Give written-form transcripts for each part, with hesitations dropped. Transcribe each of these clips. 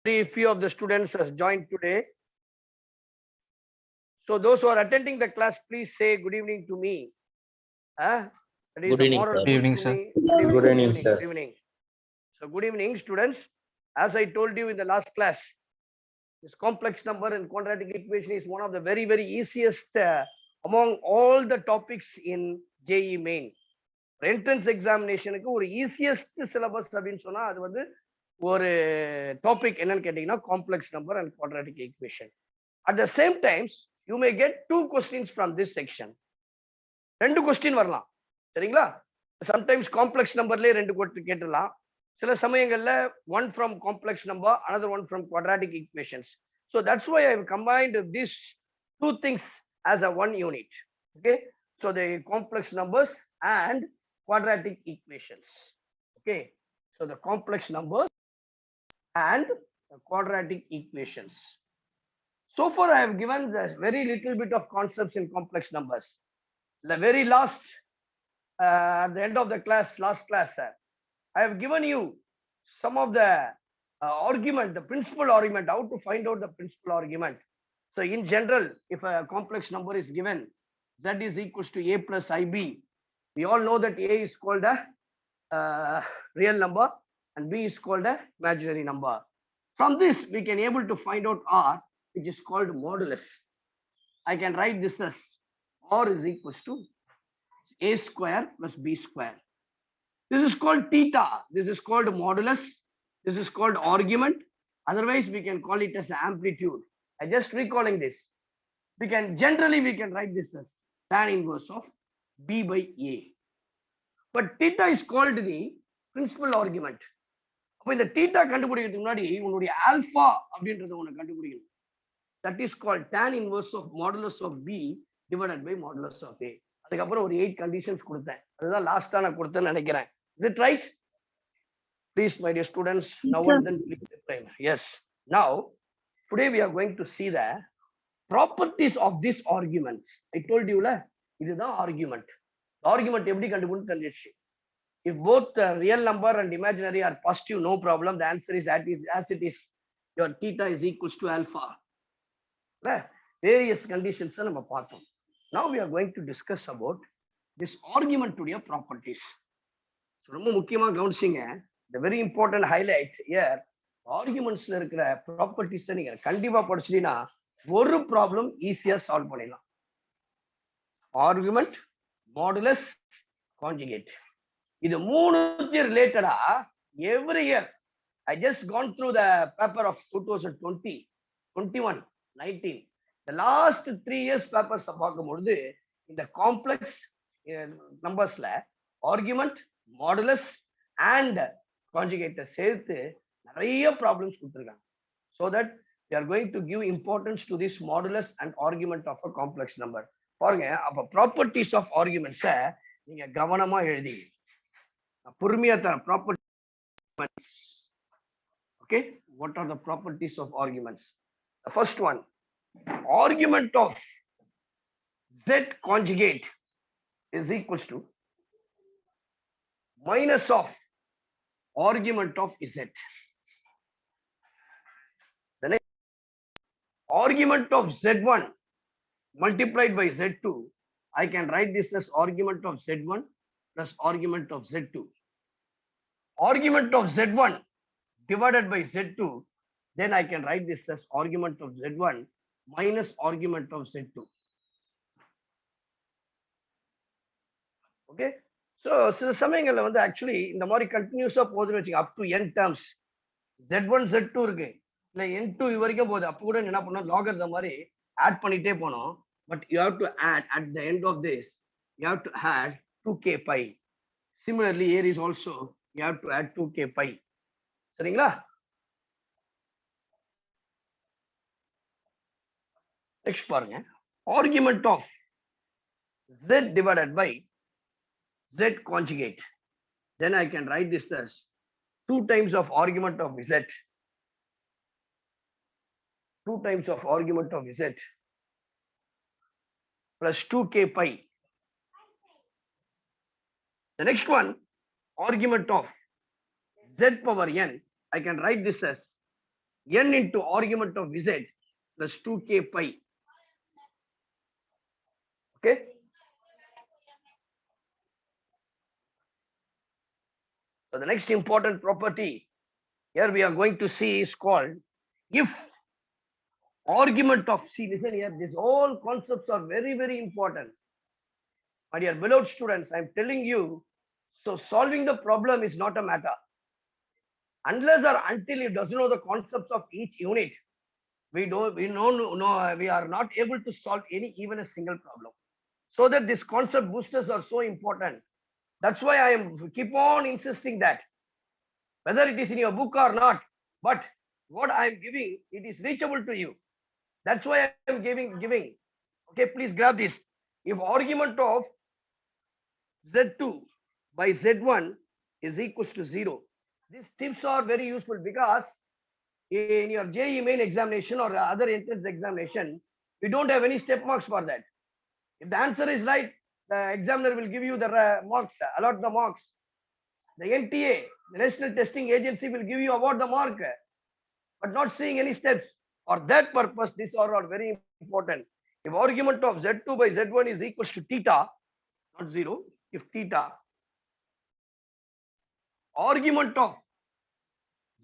Very few of the students has joined today. So those who are attending the class, please say good evening to me. That is Good a evening, moral sir. boost Evening, to sir. me. Good evening, sir. Good evening. So good evening, students. As I told you in the last class, this complex number and quadratic equation is one of the very, very easiest among all the topics in JEE main. Entrance examination ஒரு easiest syllabus அப்படின்னு சொன்னா அது வந்து ஒரு topic என்னன்னு கேட்டீங்கன்னா complex number and quadratic equation. At the same times you may get 2 questions from this section. 2 question வரலாம், சரிங்களா? சம்டைம்ஸ் காம்ப்ளெக்ஸ் நம்பர்லயே 2 கேட்டலாம். சில சமயங்கள்ல one from complex number, another one from quadratic equations. So that's why I have combined these 2 things as a one unit. Okay, so the complex numbers and quadratic equations. Okay, so the complex numbers and the quadratic equations. So far I have given the very little bit of concepts in complex numbers. The very last at the end of the class, last class, I have given you some of the argument, the principal argument, how to find out the principal argument. So in general, if a complex number is given, z is equals to a plus ib, we all know that a is called a real number and b is called a imaginary number. From this, we can able to find out r, which is called modulus. I can write this as r is equals to a square plus b square. This is called theta. This is called modulus. This is called argument. Otherwise, we can call it as amplitude. I just recalling this. We can generally write this as tan inverse of b by a. But theta is called the principal argument. அப்ப இந்த theta கண்டுபிடிக்கிறதுக்கு முன்னாடி உன்னுடைய alpha அப்படின்றத உனக்கு கண்டுபிடிக்கணும். That is called tan inverse of modulus of b divided by modulus of a. அதுக்கப்புறம் ஒரு 8 conditions கொடுத்தேன். அதுதான் லாஸ்டா நான் கொடுத்தேன்னு நினைக்கிறேன். Is it right? Please, my dear students, now and then please reply. Yes. Now, today we are going to see the properties of these arguments. I told you, இதுதான் argument. The argument எப்படி கண்டுபிடிச்சு தெரிஞ்சிச்சு. If both real number and imaginary are positive, no problem. The answer is as it is. Your theta is equals to alpha. Various conditions நம்ம பார்த்தோம். Now we are going to discuss about this argument உடைய properties. ரொம்ப முக்கியமா கவனிச்சிங்க. The very important highlight here, argumentsல இருக்கிற properties நீங்க கண்டிப்பா படிச்சீங்கன்னா ஒரு ப்ராப்ளம் ஈஸியா சால்வ் பண்ணிடலாம். ஆர்குமெண்ட், மாடுலஸ், கான்ஜுகேட், இது மூணுக்கு ரிலேட்டடா every year I just gone through the paper of 2020, 21, 19. The last 3 years papers பார்க்கும்போது இந்த காம்ப்ளெக்ஸ் நம்பர்ஸ்ல ஆர்குமெண்ட், மாடுலஸ் அண்ட் கான்ஜுகேட்டை சேர்த்து நிறைய ப்ராப்ளம்ஸ் கொடுத்துருக்காங்க. So that we are going to give importance to this modulus and argument of a complex number. பாருங்க, அப்ப properties of ஆர்குமெண்ட்ஸை நீங்க கவனமா எழுதி பொறுமையா தர properties. Okay, what are the properties of arguments? The first one, argument of z conjugate is equals to minus of argument of z. The next, argument of z1 multiplied by z2, I can write this as argument of z1 plus argument of z2. Argument of z1 divided by z2, then I can write this as argument of z1 minus argument of z2. Okay, so சில சமயங்கள்ல வந்து actually இந்த மாதிரி கண்டினியூஸா போகுதுன்னு வச்சுங்க, up to n terms z1 z2 இருக்கு, இல்ல n2 வரைக்கும் போகுது. அப்போ கூட என்ன பண்ணோம், லாகர் மாதிரி ஆட் பண்ணிட்டே போனோம். But you have to add at the end of this, you have to add 2k pi. Similarly, here is also you have to add 2k pi. சரிங்களா? நெக்ஸ்ட் பாருங்க, argument of z divided by z conjugate, then I can write this as 2 times of argument of z, 2 times of argument of z plus 2k pi. The next one, argument of z power n, I can write this as n into argument of z plus 2k pi. Okay. So the next important property here we are going to see is called if argument of, see, listen here, these all concepts are very, very important. My dear beloved students, I'm telling you, so solving the problem is not a matter. Unless or until you doesn't know the concepts of each unit, we are not able to solve even a single problem. So that this concept boosters are so important. That's why I am keep on insisting that whether it is in your book or not, but what I am giving, it is reachable to you. That's why I am giving. Okay, please grab this. If argument of Z2 by Z1 is equals to 0, these tips are very useful because in your JEE main examination or other entrance examination, we don't have any step marks for that. If the answer is right, the examiner will give you the marks, allot the marks. The NTA, the National Testing Agency, will give you award the mark, but not seeing any steps. For that purpose, these are all very important. If argument of Z2 by Z1 is equals to theta, not 0, if theta, argument of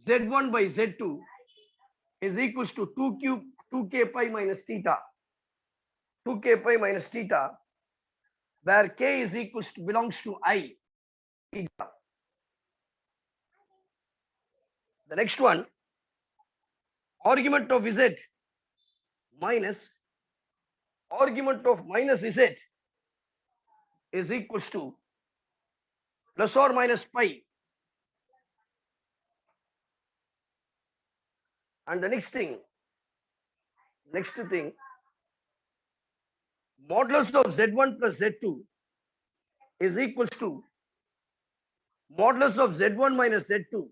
Z1 by Z2 is equals to 2k pi minus theta, 2k pi minus theta, where k is equals to belongs to I, theta. The next one, argument of Z minus argument of minus Z is equals to plus or minus pi. And the next thing, modulus of Z1 plus Z2 is equals to modulus of Z1 minus Z2.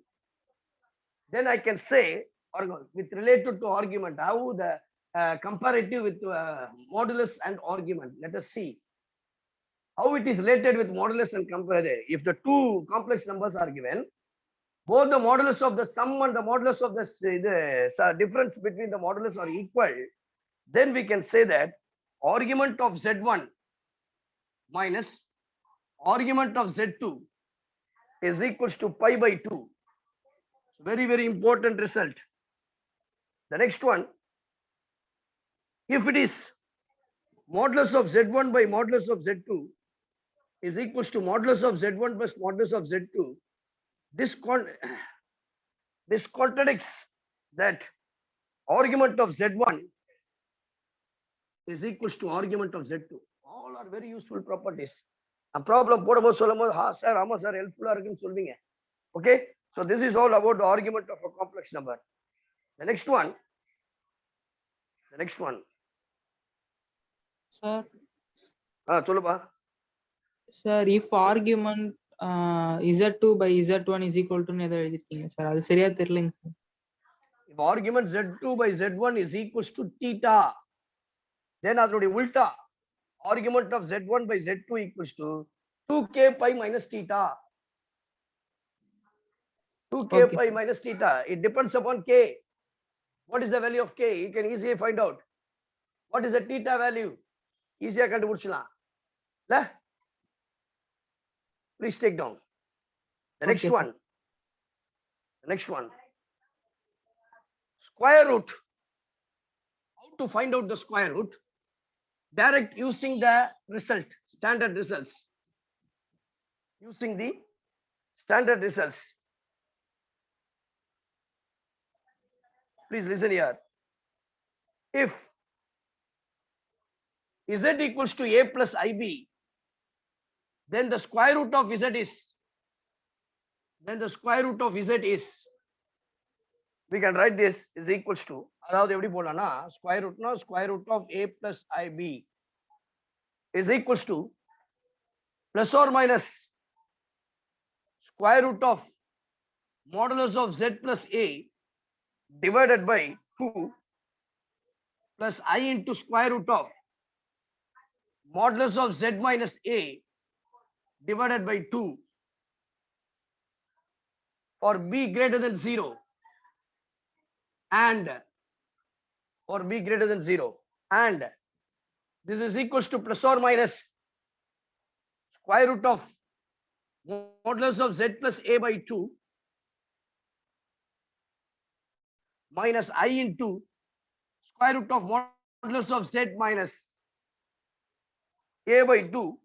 Then I can say, or with related to argument, how the comparative with modulus and argument. Let us see how it is related with modulus and comparative. If the two complex numbers are given, both the modulus of the sum and the modulus of the difference between the modulus are equal, then we can say that argument of Z1 minus argument of Z2 is equals to pi by 2. Very, very important result. The next one, if it is modulus of Z1 by modulus of Z2 is equals to modulus of Z1 plus modulus of Z2, this contradicts that argument of Z1 is equals to argument of Z2. All are very useful properties. A problem போடும்போது சொல்லும்போது sir ஆமா sir ஹெல்ப்ஃபுல்லா இருக்குன்னு சொல்வீங்க. Okay, so this is all about the argument of a complex number. The next one, sir. சொல்லுப்பா. Sir, if argument Z2 by Z1 is equal to எதை எழுதிருக்கீங்க sir? அது சரியா தெரியலங்க sir. If argument Z2 by Z1 is equals to theta, then அதனுடைய உல்டா argument of Z1 by Z2 equals to 2k pi minus theta. 2k Okay. pi minus theta. It depends upon k. What is the value of k? You can easily find out. What is the theta value? Easier கண்டுபிடிச்சலாம். Please take down. The next Okay, one. Square root. How to find out the square root? Direct using the result, standard results. Using the standard results. Please listen here. If Z equals to A plus IB, then the square root of Z is, we can write this is equals to, அதாவது எப்படி போடலாம்னா square root of A plus IB is equals to plus or minus square root of modulus of Z plus A divided by 2 plus I into square root of modulus of Z minus A divided by 2 for B greater than 0. and or b greater than 0, and this is equals to plus or minus square root of modulus of z plus a by 2 minus I into square root of modulus of z minus a by 2,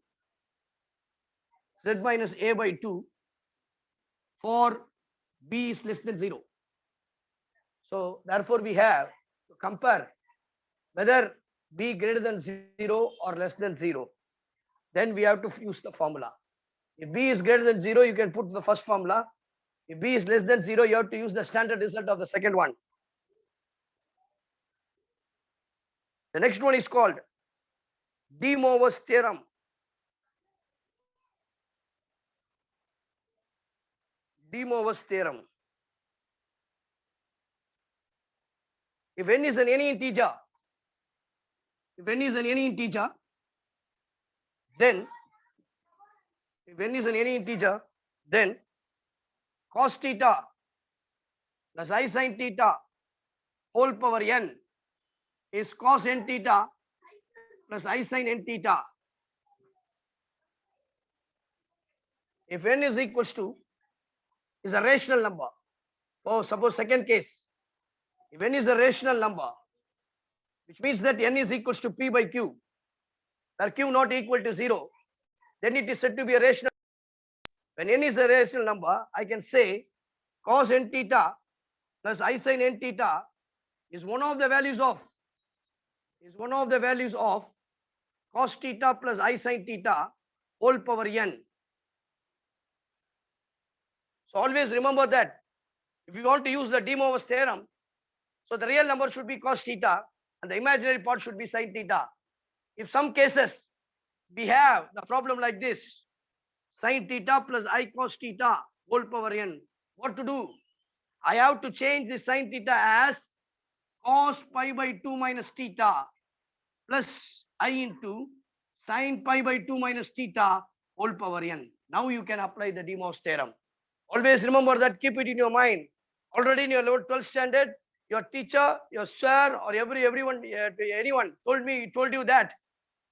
z minus a by 2 for b is less than 0. So therefore we have to compare whether b greater than 0 or less than 0. Then we have to use the formula. If b is greater than 0, you can put the first formula. If b is less than 0, you have to use the standard result of the second one. The next one is called de Moivre's theorem. De Moivre's theorem. If n is any integer, then if n is any integer, then cos theta plus I sin theta whole power n is cos n theta plus I sin n theta. If n is equals to is a rational number. Oh, suppose second case, if n is a rational number, which means that n is equals to p by q, where q not equal to 0, then it is said to be a rational. When n is a rational number, I can say cos n theta plus I sin n theta is one of the values of cos theta plus I sin theta whole power n. So always remember that if you want to use the de Moivre's theorem, so the real number should be cos theta and the imaginary part should be sin theta. If some cases we have the problem like this, sin theta plus I cos theta whole power n, what to do? I have to change the sin theta as cos pi by 2 minus theta plus I into sin pi by 2 minus theta whole power n. Now you can apply the de Moivre's theorem. Always remember that, keep it in your mind. Already in your 12th standard, your teacher, your sir, or anyone told you that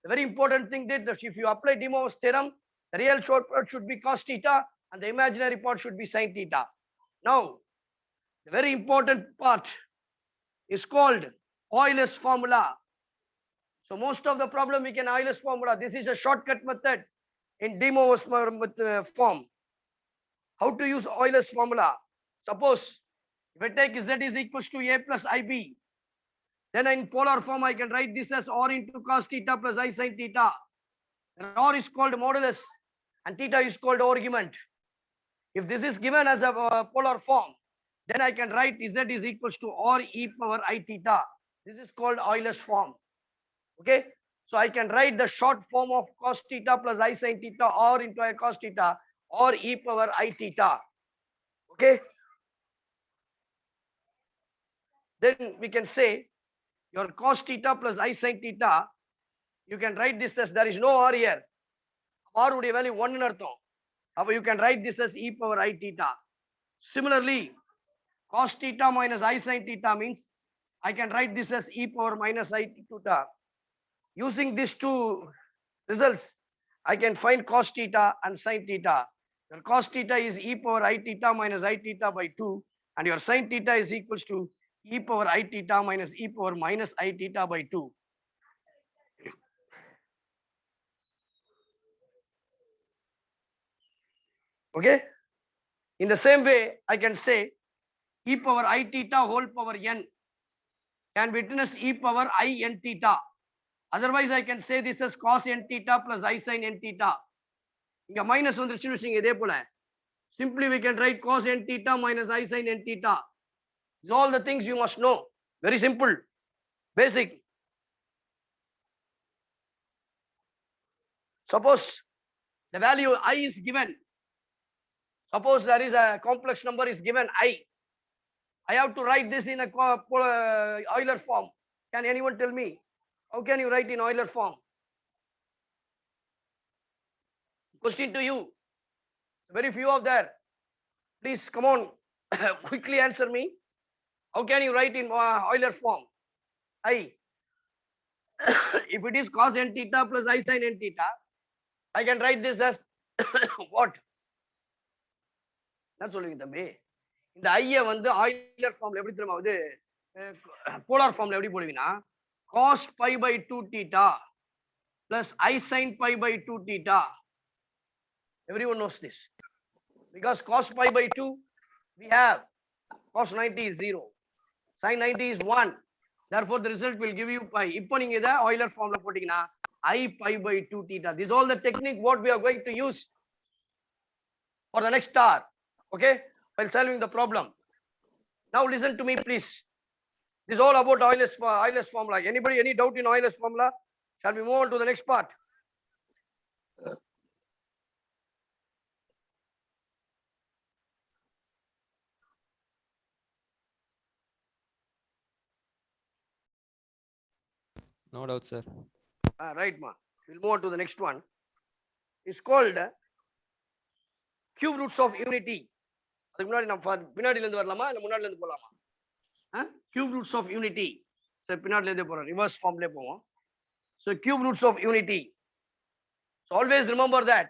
the very important thing that if you apply de Moivre's theorem, the real short part should be cos theta and the imaginary part should be sin theta. Now, the very important part is called Euler's formula. So most of the problem we can Euler's formula. This is a shortcut method in de Moivre's form. How to use Euler's formula? Suppose if I take z is equals to a plus ib, then in polar form I can write this as r into cos theta plus I sin theta. And r is called modulus and theta is called argument. If this is given as a polar form, then I can write z is equals to r e power I theta. This is called Euler's form. Okay, so I can write the short form of cos theta plus I sin theta r into I cos theta or e power I theta. Okay, then we can say your cos theta plus I sin theta, you can write this as, there is no r here, r would value 1 in artham. However, you can write this as e power I theta. Similarly, cos theta minus I sin theta means I can write this as e power minus I theta. Using these two results, I can find cos theta and sin theta. Your cos theta is e power I theta minus I theta by 2, and your sin theta is equals to e power I theta minus e power minus I theta by 2. Okay. In the same way, I can say e power I theta whole power n can be written as e power I n theta. Otherwise, I can say this as cos n theta plus I sin n theta. இங்க minus வந்துருச்சுன்னு வச்சுங்க, இதே போல simply we can write cos n theta minus I sin n theta. These all the things you must know. Very simple, basic. Suppose the value I is given. Suppose there is a complex number is given I. I have to write this in a Euler form. Can anyone tell me? How can you write in Euler form? Question to you. Very few of there. Please come on, quickly answer me. How can you write in Euler form? I. If it is cos n theta plus I sin n theta, I can write this as what? என்ன சொல்லுவீங்க தம்பி? இந்த ஐய வந்து Euler ஃபார்ம்ல எப்படி தெரியுமா வந்து போலார் ஃபார்ம்ல எப்படி போடுவீங்கன்னா cos pi by 2 theta plus I sin pi by 2 theta. Everyone knows this. Because cos pi by 2, we have cos 90 is 0. Sin 90 is 1. Therefore, the result will give you pi. இப்போ நீங்க இதை Euler formula போட்டீங்கன்னா I pi by 2 theta. This is all the technique what we are going to use for the next hour. Okay? While solving the problem. Now listen to me, please. This is all about Euler's formula. Anybody, any doubt in Euler's formula? Shall we move on to the next part? No doubt, sir. Right, ma. We'll move on to the next one. It's called cube roots of unity. அதுக்கு முன்னாடி நம்ம பின்னாடில இருந்து வரலாமா இல்ல முன்னாடில இருந்து போலாமா? Cube roots of unity. சரி பின்னாடில இருந்தே போறோம். ரிவர்ஸ் ஃபார்ம்லயே போவோம். So cube roots of unity. So always remember that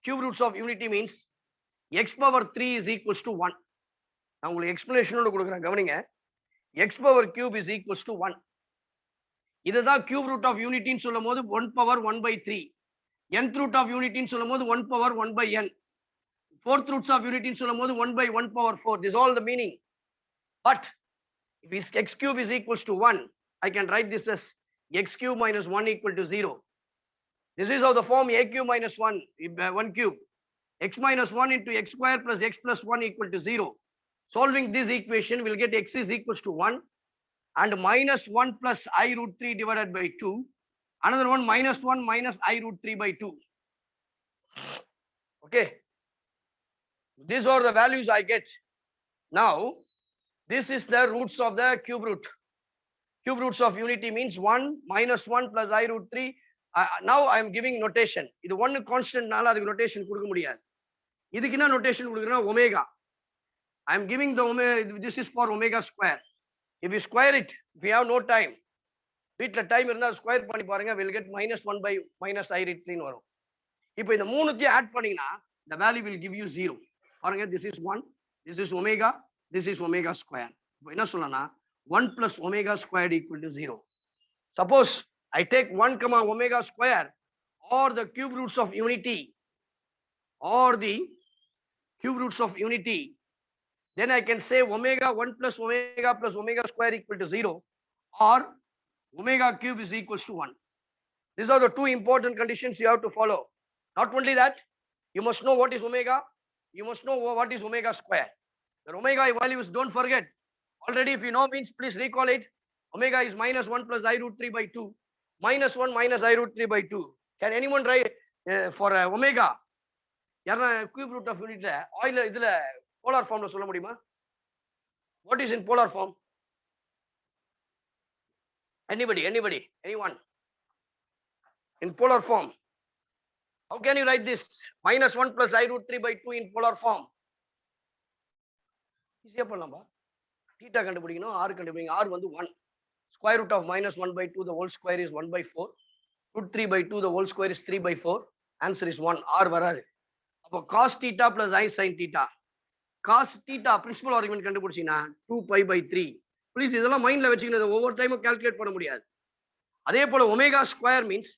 cube roots of unity means x power 3 is equals to 1. நான் உங்களுக்கு எக்ஸ்பிளனேஷனோட கொடுக்குறேன் கவனிங்க. x power cube is equals to 1. இதுதான் cube root of unity ன்னு சொல்லும்போது 1 power 1 by 3. nth root of unity ன்னு சொல்லும்போது 1 power 1 by n. Fourth roots of unity ன்னு சொல்லும்போது 1 by 1 power 4. This is all the meaning. But if x cube is equals to 1, I can write this as x cube minus 1 equal to 0. This is how the form a cube minus 1, 1 cube. X minus 1 into x square plus x plus 1 equal to 0. Solving this equation, we'll get x is equals to 1 and minus 1 plus I root 3 divided by 2. Another one minus 1 minus I root 3 by 2. Okay. These are the values I get. Now, this is the roots of the cube root. Cube roots of unity means 1 minus 1 plus I root 3. Now I am giving notation. இது 1 constant நால அதுக்கு notation கொடுக்க முடியாது. இதுக்கு என்ன notation கொடுக்கறேன்னா omega. I am giving the omega, this is for omega square. If you square it, if you have no time, வீட்ல time இருந்தா square பண்ணி பாருங்க, will get minus 1 by minus I root 3 ன்னு வரும். இப்போ இந்த மூணுத்தையும் ஆட் பண்ணீங்கன்னா the value will give you 0. பாருங்க, this is 1, this is omega, this is omega square. இப்போ என்ன சொல்லலாம், 1 plus omega squared equal to 0. Suppose I take 1 comma omega square or the cube roots of unity or the cube roots of unity, then I can say omega 1 plus omega square equal to 0 or omega cube is equals to 1. These are the two important conditions you have to follow. Not only that, you must know what is omega, you must know what is omega square. The omega values, don't forget. Already if you know means please recall it. Omega is minus 1 plus I root 3 by 2. Minus 1 minus I root 3 by 2. Can anyone write for omega? யாரா cube root of unity Euler இதுல polar formல சொல்ல முடியுமா? What is in polar form? Anybody, anyone? In polar form. How can you write this? Minus 1 plus I root 3 by 2 in polar form. ஈஸியா பண்ணலாம்பா. theta கண்டுபிடிக்கணும், r கண்டுபிடிங்க. r வந்து 1. Square root of minus 1 by 2 the whole square is 1 by 4. Root 3 by 2 the whole square is 3 by 4. Answer is 1. r வராது. அப்போ cos theta plus I sin theta. Cos theta principal argument கண்டுபிடிச்சீங்கன்னா 2 pi by 3. Please இதெல்லாம் மைண்ட்ல வச்சுக்கணும், ஒவ்வொரு டைமும் calculate பண்ண முடியாது. அதே போல omega square means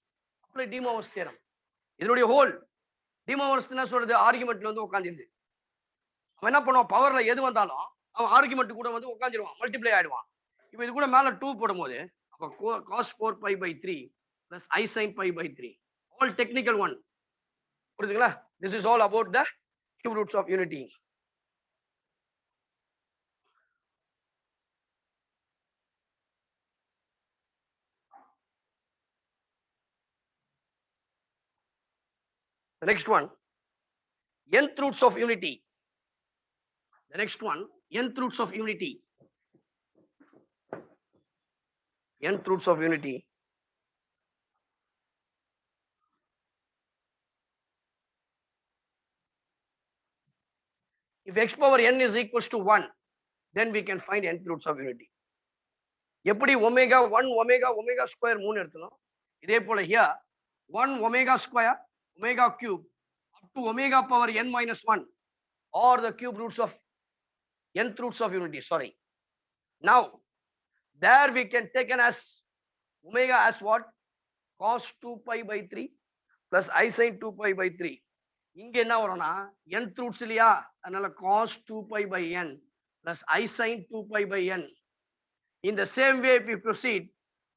apply De Moivre's theorem. இதனுடைய ஹோல் டி மோவர்ஸ் என்ன சொல்றது, ஆர்குமெண்ட்ல வந்து உட்காந்துருது. அவன் என்ன பண்ணுவான், பவர்ல எது வந்தாலும் அவன் ஆர்குமெண்ட் கூட வந்து உட்காந்துருவான், மல்டிப்ளை ஆயிடுவான். இப்போ இது கூட மேல 2 போடும்போது அப்போ cos 4 pi by 3 plus I sin pi by 3. All technical one. புரியுதுங்களா? This is all about the cube roots of unity. The next one, nth roots of unity. The next one, nth roots of unity. Nth roots of unity. If x power n is equals to 1, then we can find nth roots of unity. எப்படி omega 1 omega square 3 எடுத்தோம், இதே போல here 1 omega square omega cube up to omega power n minus 1 or the cube roots of nth roots of unity. Sorry. Now there we can take an as omega as what? Cos 2 pi by 3 plus I sin 2 pi by 3. இங்க என்ன வரும்னா nth roots இல்லையா, அதனால cos 2 pi by n plus I sin 2 pi by n. In the same way, if we proceed,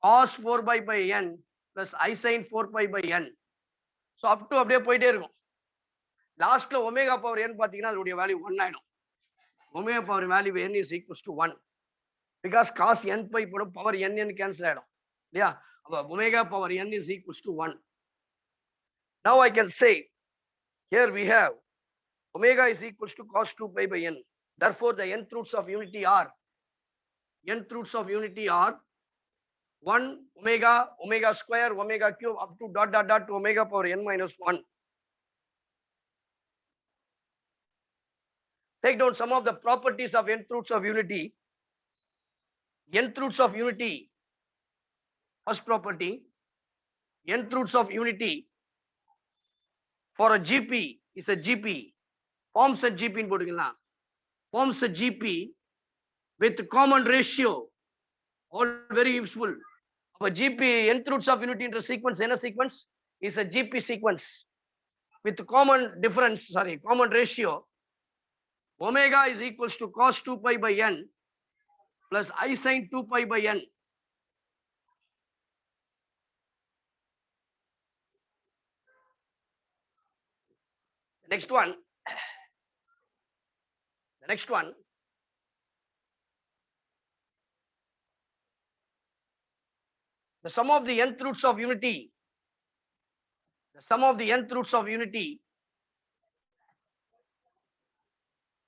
cos 4 pi by n plus I sin 4 pi by n. So up to அப்படியே போயிட்டே இருக்கும். லாஸ்ட்ல omega power n பாத்தீங்கன்னா அதோட value 1 ஆயிடும். Omega power value n is equals to 1 because cos n pi போடும் power n cancel ஆயிடும் இல்லையா. அப்ப omega power n is equals to 1. Now I can say here we have omega is equals to cos 2 pi by n. Therefore the nth roots of unity are 1 omega square omega cube up to dot to omega power n minus 1. Take down some of the properties of nth roots of unity. Nth roots of unity, first property, nth roots of unity for a GP is a GP, forms a GP in போட்டுக்கலாம், forms a GP with common ratio, all very useful. Our GP nth roots of unity in the sequence, in a sequence is a GP sequence with common difference, common ratio. Omega is equals to cos 2 pi by n plus I sin 2 pi by n. The next one, the sum of the nth roots of unity,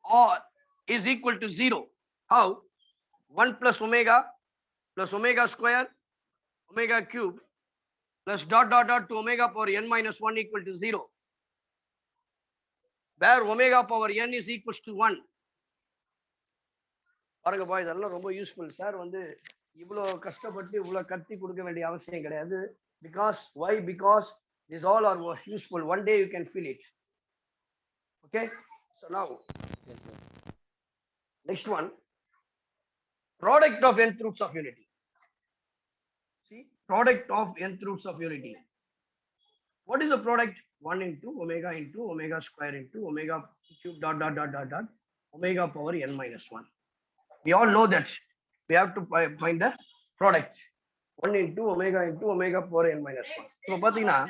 or is equal to 0. How? 1 plus omega square omega cube plus dot to omega power n minus 1 equal to 0, where omega power n is equals to 1. பாருங்க பாய், இதெல்லாம் ரொம்ப useful sir. வந்து இவ்வளோ கஷ்டப்பட்டு இவ்வளோ கத்தி கொடுக்க வேண்டிய அவசியம் கிடையாது. because why? Because these all are useful. One day you can feel it. Okay, so now Yes, sir. next one, product of nth roots of unity. See, product of nth roots of unity. What is the product? 1 into omega square into omega cube dot omega power n minus 1. We all know that we have to find the product. 1 into omega power n minus 1. So pathina,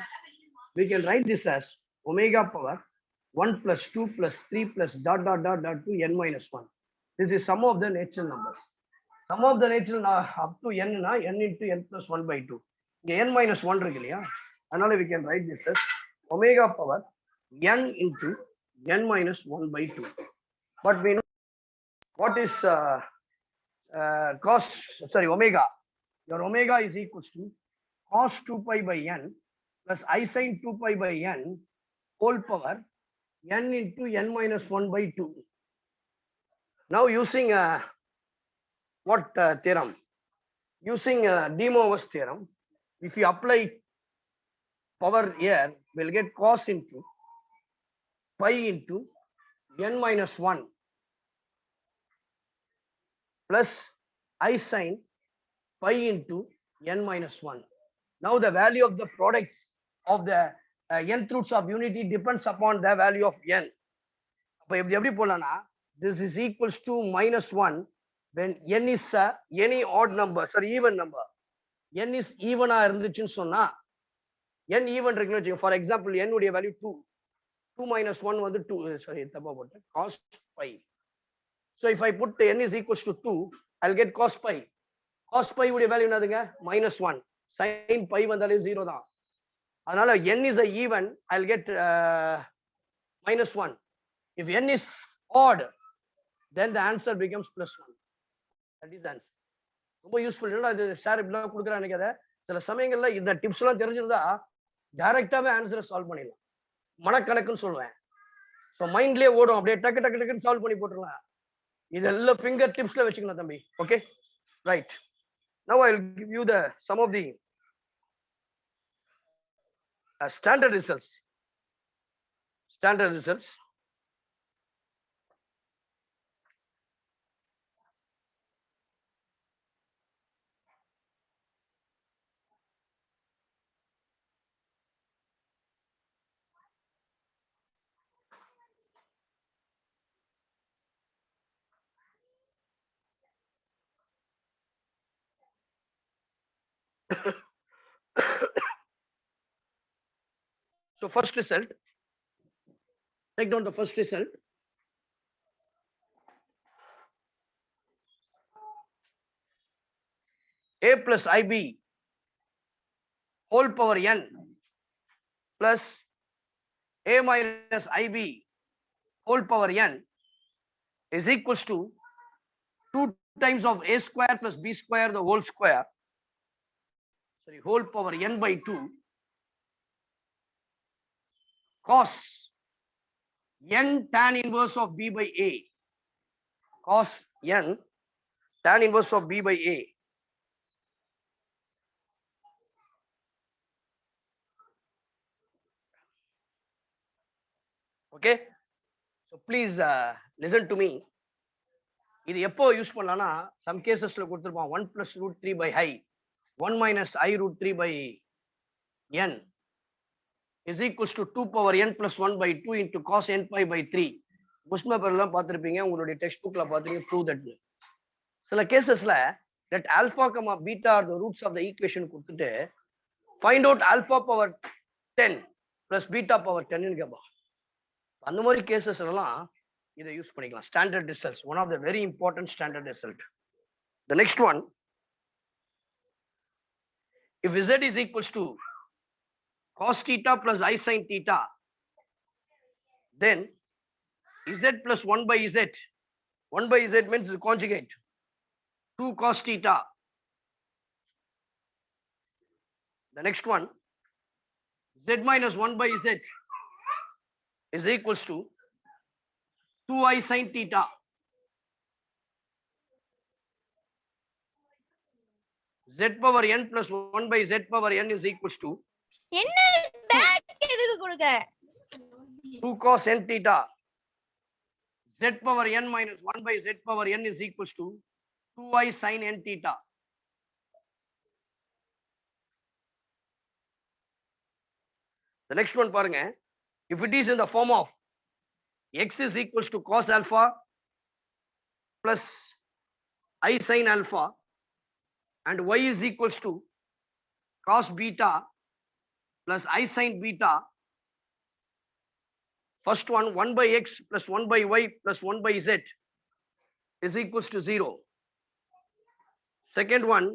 we can write this as omega power 1 plus 2 plus 3 plus dot to n minus 1. This is sum of the natural numbers. Sum of the natural up to n na n into n plus 1 by 2. n minus 1 இருக்கு இல்லையா, அதனால we can write this as omega power n into n minus 1 by 2. But we know what is omega. Your omega is equals to cos 2 pi by n plus I sin 2 pi by n whole power n into n minus 1 by 2. Now using what theorem? Using de Moivre's theorem, if you apply power here, we'll get cos into pi into n minus 1 plus I sin pi into n minus 1. Now the value of the products of the nth roots of unity depends upon the value of n. அப்ப எப்படி போலாம்னா, this is equals to minus 1 when n is any odd number, even number. n is even இருந்துச்சுன்னு சொன்னா, n even இருக்குன்னு வச்சுக்கோங்க. For example, n உடைய value 2 minus 1 வந்து 2, தப்பா போட்டேன், cos pi. So if I put n is equals to 2, I'll get cos pi. Cos pi உடைய value என்னதுங்க? minus 1. sin pi வந்தாலே 0 தான். அதனால n is a even, I'll get minus 1. If n is odd, then the answer becomes plus 1. That is the answer. ரொம்ப useful. என்னடா இது sir இப்படிலாம் கொடுக்குறான்னு நினைக்காத. சில சமயங்கள்ல இந்த டிப்ஸ் எல்லாம் தெரிஞ்சிருந்தா டைரக்டாவே ஆன்சரை சால்வ் பண்ணிடலாம். மனக்கணக்குன்னு சொல்லுவேன். ஸோ மைண்ட்லயே ஓடும், அப்படியே டக்கு டக்குன்னு சால்வ் பண்ணி போட்டுடலாம். இதெல்லாம் finger tipsல வச்சுக்கணும் தம்பி. Okay, right. Now I will give you the some of the standard results. Standard results. So first result, take down the first result. A plus IB whole power n plus A minus IB whole power n is equals to 2 times of A square plus B square the whole square, sorry, whole power n by 2 cos n tan inverse of B by A, cos n tan inverse of B by A. Okay, so please listen to me. இது எப்போ use பண்ணலாம்னா some casesல கொடுத்திருப்பான் 1 plus root 3 by I 1 minus I root 3 by n is equals to 2 power n plus 1 by 2 into cos n pi by 3. Question பேப்பர்லாம் பார்த்துருப்பீங்க, உங்களுடைய text புக்ல பார்த்துருக்கீங்க. Prove that. சில கேசஸ்ல that alpha comma beta are the roots of the equation கொடுத்துட்டு find out alpha power 10 plus beta power 10 ன்னு கேட்பான். அந்த மாதிரி கேசஸ் எல்லாம் இதை யூஸ் பண்ணிக்கலாம். Standard results, one of the very important standard result. The next one, if z is equals to cos theta plus I sin theta, then z plus 1 by z, 1 by z means conjugate 2 cos theta. The next one, z minus 1 by z is equals to 2i sin theta. Z power n plus 1 by z power n is equals to என்ன back எதுக்கு கொடுக்க 2 cos n theta. Z power n minus 1 by z power n is equals to 2i sin n theta. The next one பாருங்க, if it is in the form of x is equals to cos alpha plus I sin alpha and y is equals to cos beta plus I sin beta, first one 1 by x plus 1 by y plus 1 by z is equals to 0. Second one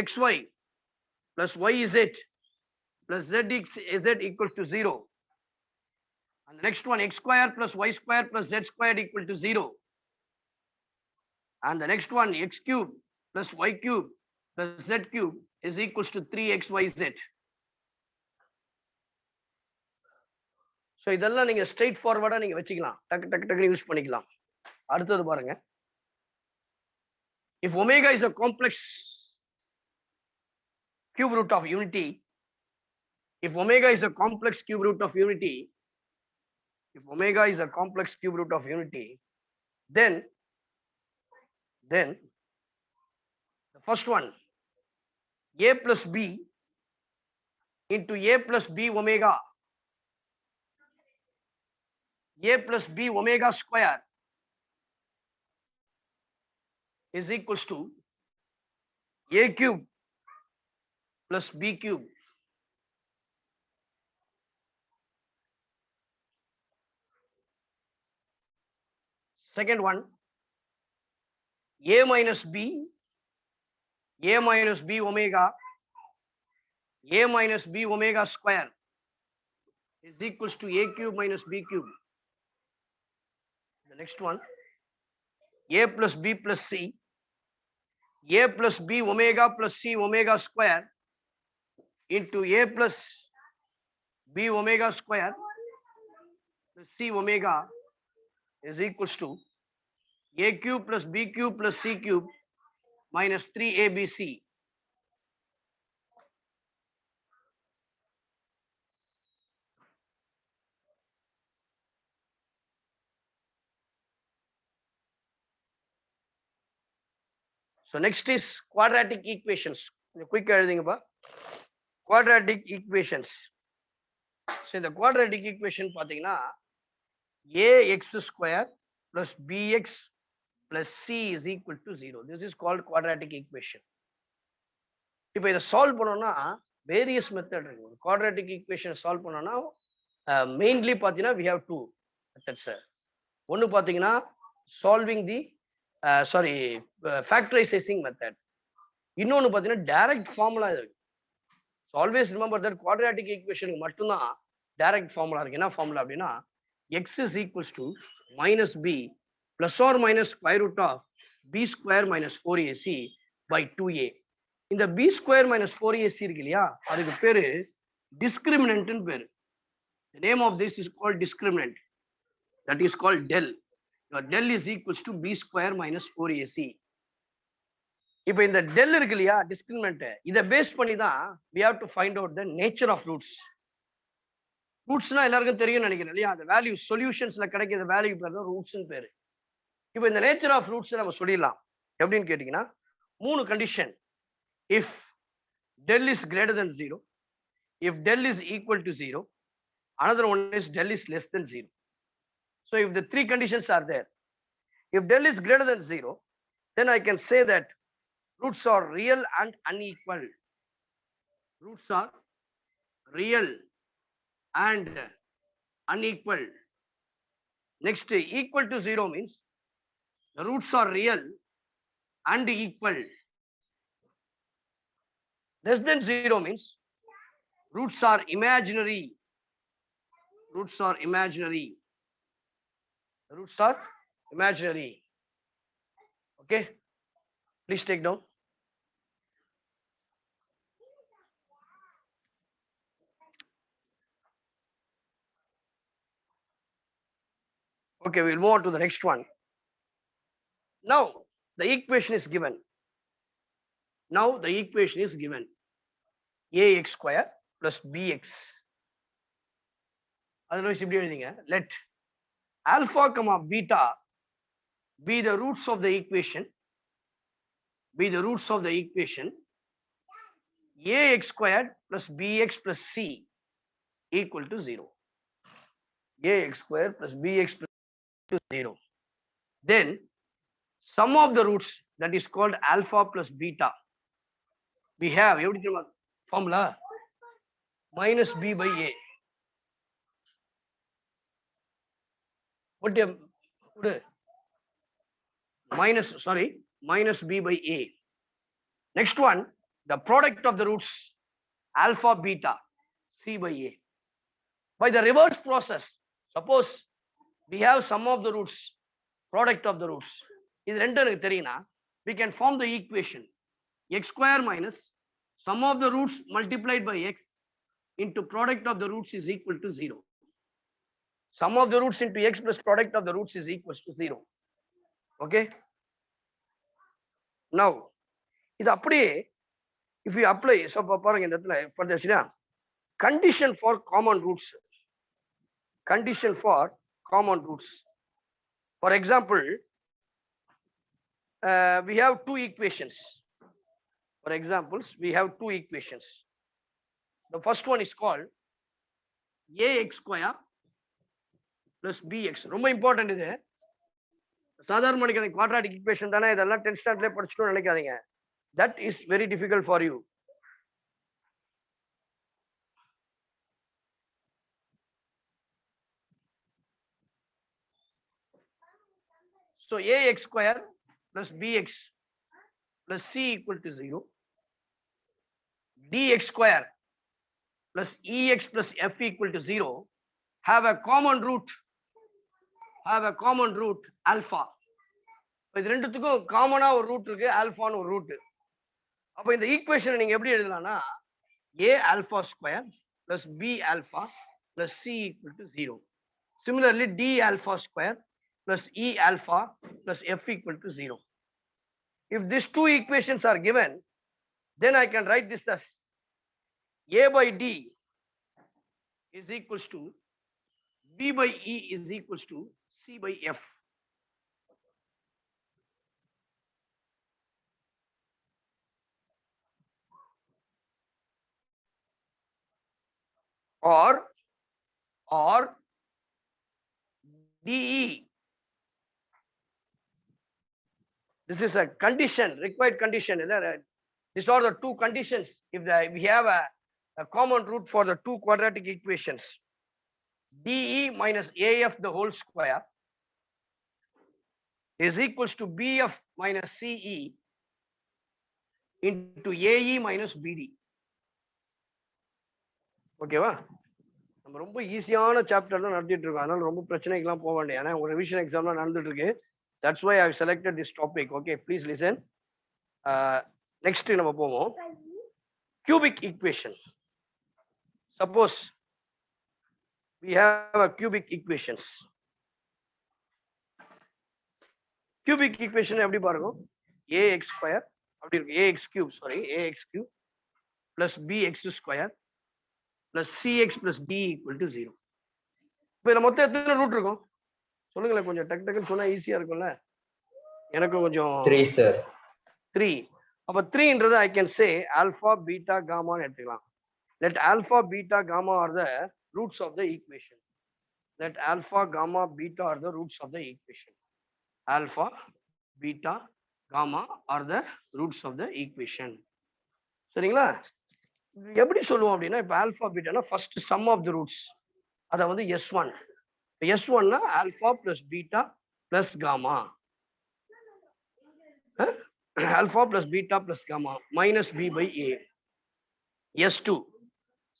xy plus yz plus z equals to 0. And the next one x square plus y square plus z squared equal to 0. And the next one x cube plus y cube plus z cube is equals to 3xyz. So இதெல்லாம் நீங்க straight ஃபார்வர்டா நீங்க வச்சுக்கலாம், டக்கு டக்கு டக்கு use பண்ணிக்கலாம். அடுத்தது பாருங்க, if omega is a complex cube root of unity, if omega is a complex cube root of unity, if omega is a complex cube root of unity, then the first one a plus b into a plus b omega, a plus b omega square is equals to a cube plus b cube. Second one, a minus b omega, a minus b omega square is equals to a cube minus b cube. The next one, a plus b plus c, a plus b omega plus c omega square into a plus b omega square plus c omega is equals to a cube plus b cube plus c cube minus 3abc. So next is quadratic equations. Quick எழுதுங்கப்பா. Quadratic equations. So இந்த quadratic equation பாத்தீங்கன்னா ax square plus bx plus c is equal to 0. This is called quadratic equation. இப்போ இதை solve பண்ணோம்னா various method இருக்கு. quadratic equation solve பண்ணோம்னா mainly பார்த்தீங்கன்னா we have two methods. ஒன்று பார்த்தீங்கன்னா சால்விங் தி ஃபேக்டரைசேஷிங் மெத்தட். இன்னொன்று பார்த்தீங்கன்னா டைரக்ட் ஃபார்முலா இருக்கு. ஆல்வேஸ் ரிமெம்பர் தட் குவாட்ராட்டிக் ஈக்குவேஷனுக்கு மட்டும்தான் டைரக்ட் ஃபார்முலா இருக்கு. என்ன ஃபார்முலா அப்படின்னா x is equals to minus b plus or minus square root of b square minus 4ac by 2a. இந்த பி ஸ்கொயர் மைனஸ் 4ac இருக்கு இல்லையா, அதுக்கு பேரு டிஸ்கிரிமினன்ட்னு பேரு. The name of this is called discriminant. That is called del. Your del is equals to b square minus 4ac. இப்போ இந்த del இருக்கு இல்லையா டிஸ்கிரிமினன்ட், இதை பேஸ் பண்ணி தான் we have to find out the nature of roots. ரூட்ஸ்னா எல்லாருக்கும் தெரியும் நினைக்கிறேன் இல்லையா, அந்த வேல்யூ சொல்யூஷன்ஸ்ல கிடைக்கிற வேல்யூ பேர் தான் ரூட்ஸ்னு பேரு. இப்போ இந்த நேச்சர் ஆஃப் ரூட்ஸ் நம்ம சொல்லிடலாம். எப்படின்னு கேட்டீங்கன்னா 3 condition. If del is greater than 0, if del is equal to 0, another one is del is less than 0. So if the 3 conditions are there, if del is greater than 0, then I can say that roots are real and unequal. Roots are real and unequal. Next, equal to 0 means the roots are real and equal. Less than 0 means roots are imaginary. Roots are imaginary. Roots are imaginary. Okay, please take down. Okay, we'll move on to the next one. Now the equation is given. Now the equation is given. ax square plus bx. Otherwise, இப்படி எழுதிங்க. Let alpha comma beta be the roots of the equation. Be the roots of the equation. ax squared plus bx plus c equal to 0. ax squared plus bx plus to 0. Then sum of the roots, that is called alpha plus beta. We have every formula minus b by a. What minus b by a. Next one, the product of the roots alpha beta c by a. By the reverse process, suppose we have sum of the roots, product of the roots. இது ரெண்டு எனக்கு தெரியும்னா we can form the equation x square minus sum of the roots multiplied by x into product of the roots is equal to 0. Sum of the roots into x plus product of the roots is equals to 0. Okay, now இது அப்படியே if you apply, so பாருங்க இந்த இடத்துல படிச்சீனா condition for common roots. Condition for common roots. For example, we have two equations. For examples, we have two equations. The first one is called ax square plus bx. ரொம்ப important இது. சாதாரண மணிக்கு quadratic equation தானே, இதெல்லாம் 10th ஸ்டாண்டர்ட்லயே படிச்சுட்டு நினைக்காதீங்க. That is very difficult for you. So ax square plus bx plus c equal to 0. dx square plus ex plus f equal to 0 have a common root. Have a common root alpha. இது ரெண்டுத்துக்கும் காமனா ஒரு root இருக்கு, ஆல்பான்னு ஒரு root. அப்ப இந்த ஈக்குவேஷனை நீங்க எப்படி எழுதலாம்னா a alpha square plus b alpha plus c equal to 0. Similarly, d alpha square plus E alpha plus F equal to 0. If these two equations are given, then I can write this as A by D is equals to B by E is equals to C by F. Or DE. This is a condition, required condition. These are the two conditions. If we have a common root for the two quadratic equations, DE minus AF the whole square is equals to BF minus CE into AE minus BD. ஓகேவா? நம்ம ரொம்ப ஈஸியான சாப்டர்லாம் நடத்திட்டு இருக்கோம். அதனால ரொம்ப பிரச்சனைக்கெல்லாம் போக வேண்டாம். ஏன்னா ஒரு ரிவிஷன் எக்ஸாம்லாம் நடந்துட்டு இருக்கு. That's why I have selected this topic. Okay, please listen. Next நம்ம போவோம். Cubic equation. Suppose we have a cubic equations. Cubic equation எப்படி பாருங்க? ax square அப்படி இருக்கு. ax cube, sorry, ax cube plus bx square plus cx plus d equal to 0. இப்போ இதுல மொத்தம் எத்தனை ரூட் இருக்கும்? சொல்லுங்களேன், கொஞ்சம் டக்கு டக்குன்னு சொன்னா ஈஸியா இருக்கும்ல. எனக்கு கொஞ்சம் 3 sir. 3. அப்ப 3ன்றது I can say alpha beta gamma ன்னு எடுத்துக்கலாம். Let alpha beta gamma are the roots of the equation. Let alpha gamma beta are the roots of the equation. Alpha beta gamma are the roots of the equation. சரிங்களா? எப்படி சொல்லுவோம் அப்படின்னா, இப்ப alpha பீட்டானா first sum of the roots, அதை வந்து S1. S1னா alpha plus beta plus gamma, alpha plus beta plus gamma minus b by a. S2,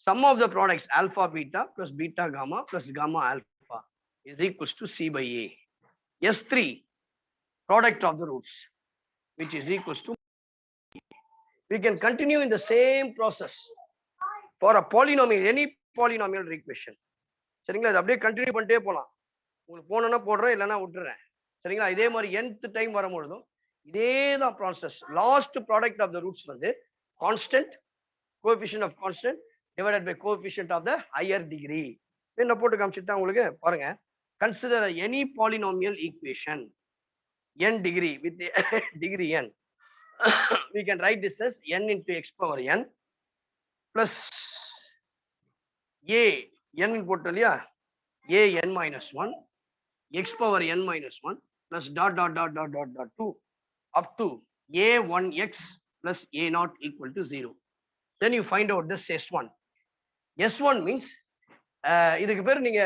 sum of the products alpha beta plus beta gamma plus gamma alpha is equals to c by a. S3, product of the roots, which is equals to. We can continue in the same process for a polynomial, any polynomial equation. சரிங்களா? இது அப்படியே continue பண்ணிட்டே போகலாம். உங்களுக்கு போனோன்னா போடுறேன், இல்லைன்னா விட்டுறேன். சரிங்களா? இதே மாதிரி nth டைம் வரும்பொழுதும் இதே தான் process. Last product of the roots வந்து constant, coefficient of constant divided by coefficient of the higher degree. என்ன போட்டு காமிச்சிட்டா உங்களுக்கு பாருங்க. Consider any polynomial equation n degree with degree n. We can write this as n into x power n plus a n போட்டு இல்லையா, a n minus 1 x power n minus 1 plus dot dot dot dot dot dot 2 up to a1x plus a0 equal to 0. Then you find out this S1. S1 means இதுக்கு பேர் நீங்க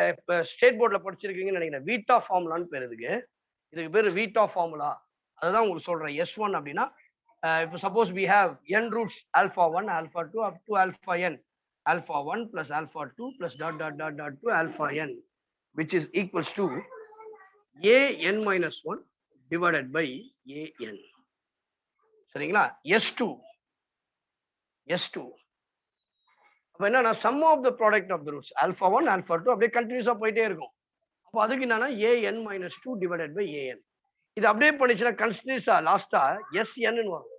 state போர்ட்ல படிச்சிருக்கீங்கன்னு நினைக்கிறேன், வீட்டா ஃபார்முலான்னு பேர். இதுக்கு பேர் வீட்டா ஃபார்முலா. அதுதான் உங்களுக்கு சொல்றேன். S1 அப்படின்னா if suppose we have n roots alpha 1 alpha 2 up to alpha n, alpha 1 plus alpha 2 plus dot dot dot dot to alpha n, which is equals to a n minus 1 divided by a n. சரிங்களா? S2 அப்ப என்னன்னா sum of the product of the roots alpha 1 alpha 2 அப்படியே கண்டினியூஸா போயிட்டே இருக்கும். அப்போ அதுக்கு என்னன்னா an minus 2 divided by an. இது அப்படியே பண்ணிச்சுன்னா கண்டினியூஸா லாஸ்டா sn ன்னு வரும்.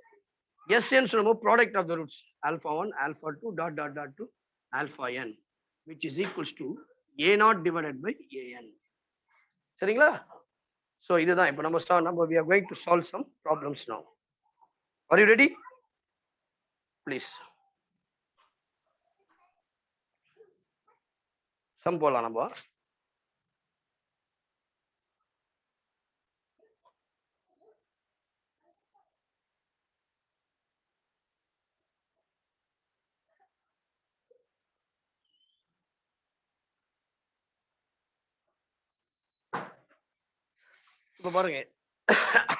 sn சொல்லும்போது product of the roots alpha 1 alpha 2 dot dot dot to alpha n, which is equals to a0 divided by an. சரிங்களா? So இதுதான் இப்போ நம்ம we are going to solve some problems now. Are you ready? Please. Sum போலாம் நம்ம. இப்ப பாருங்க,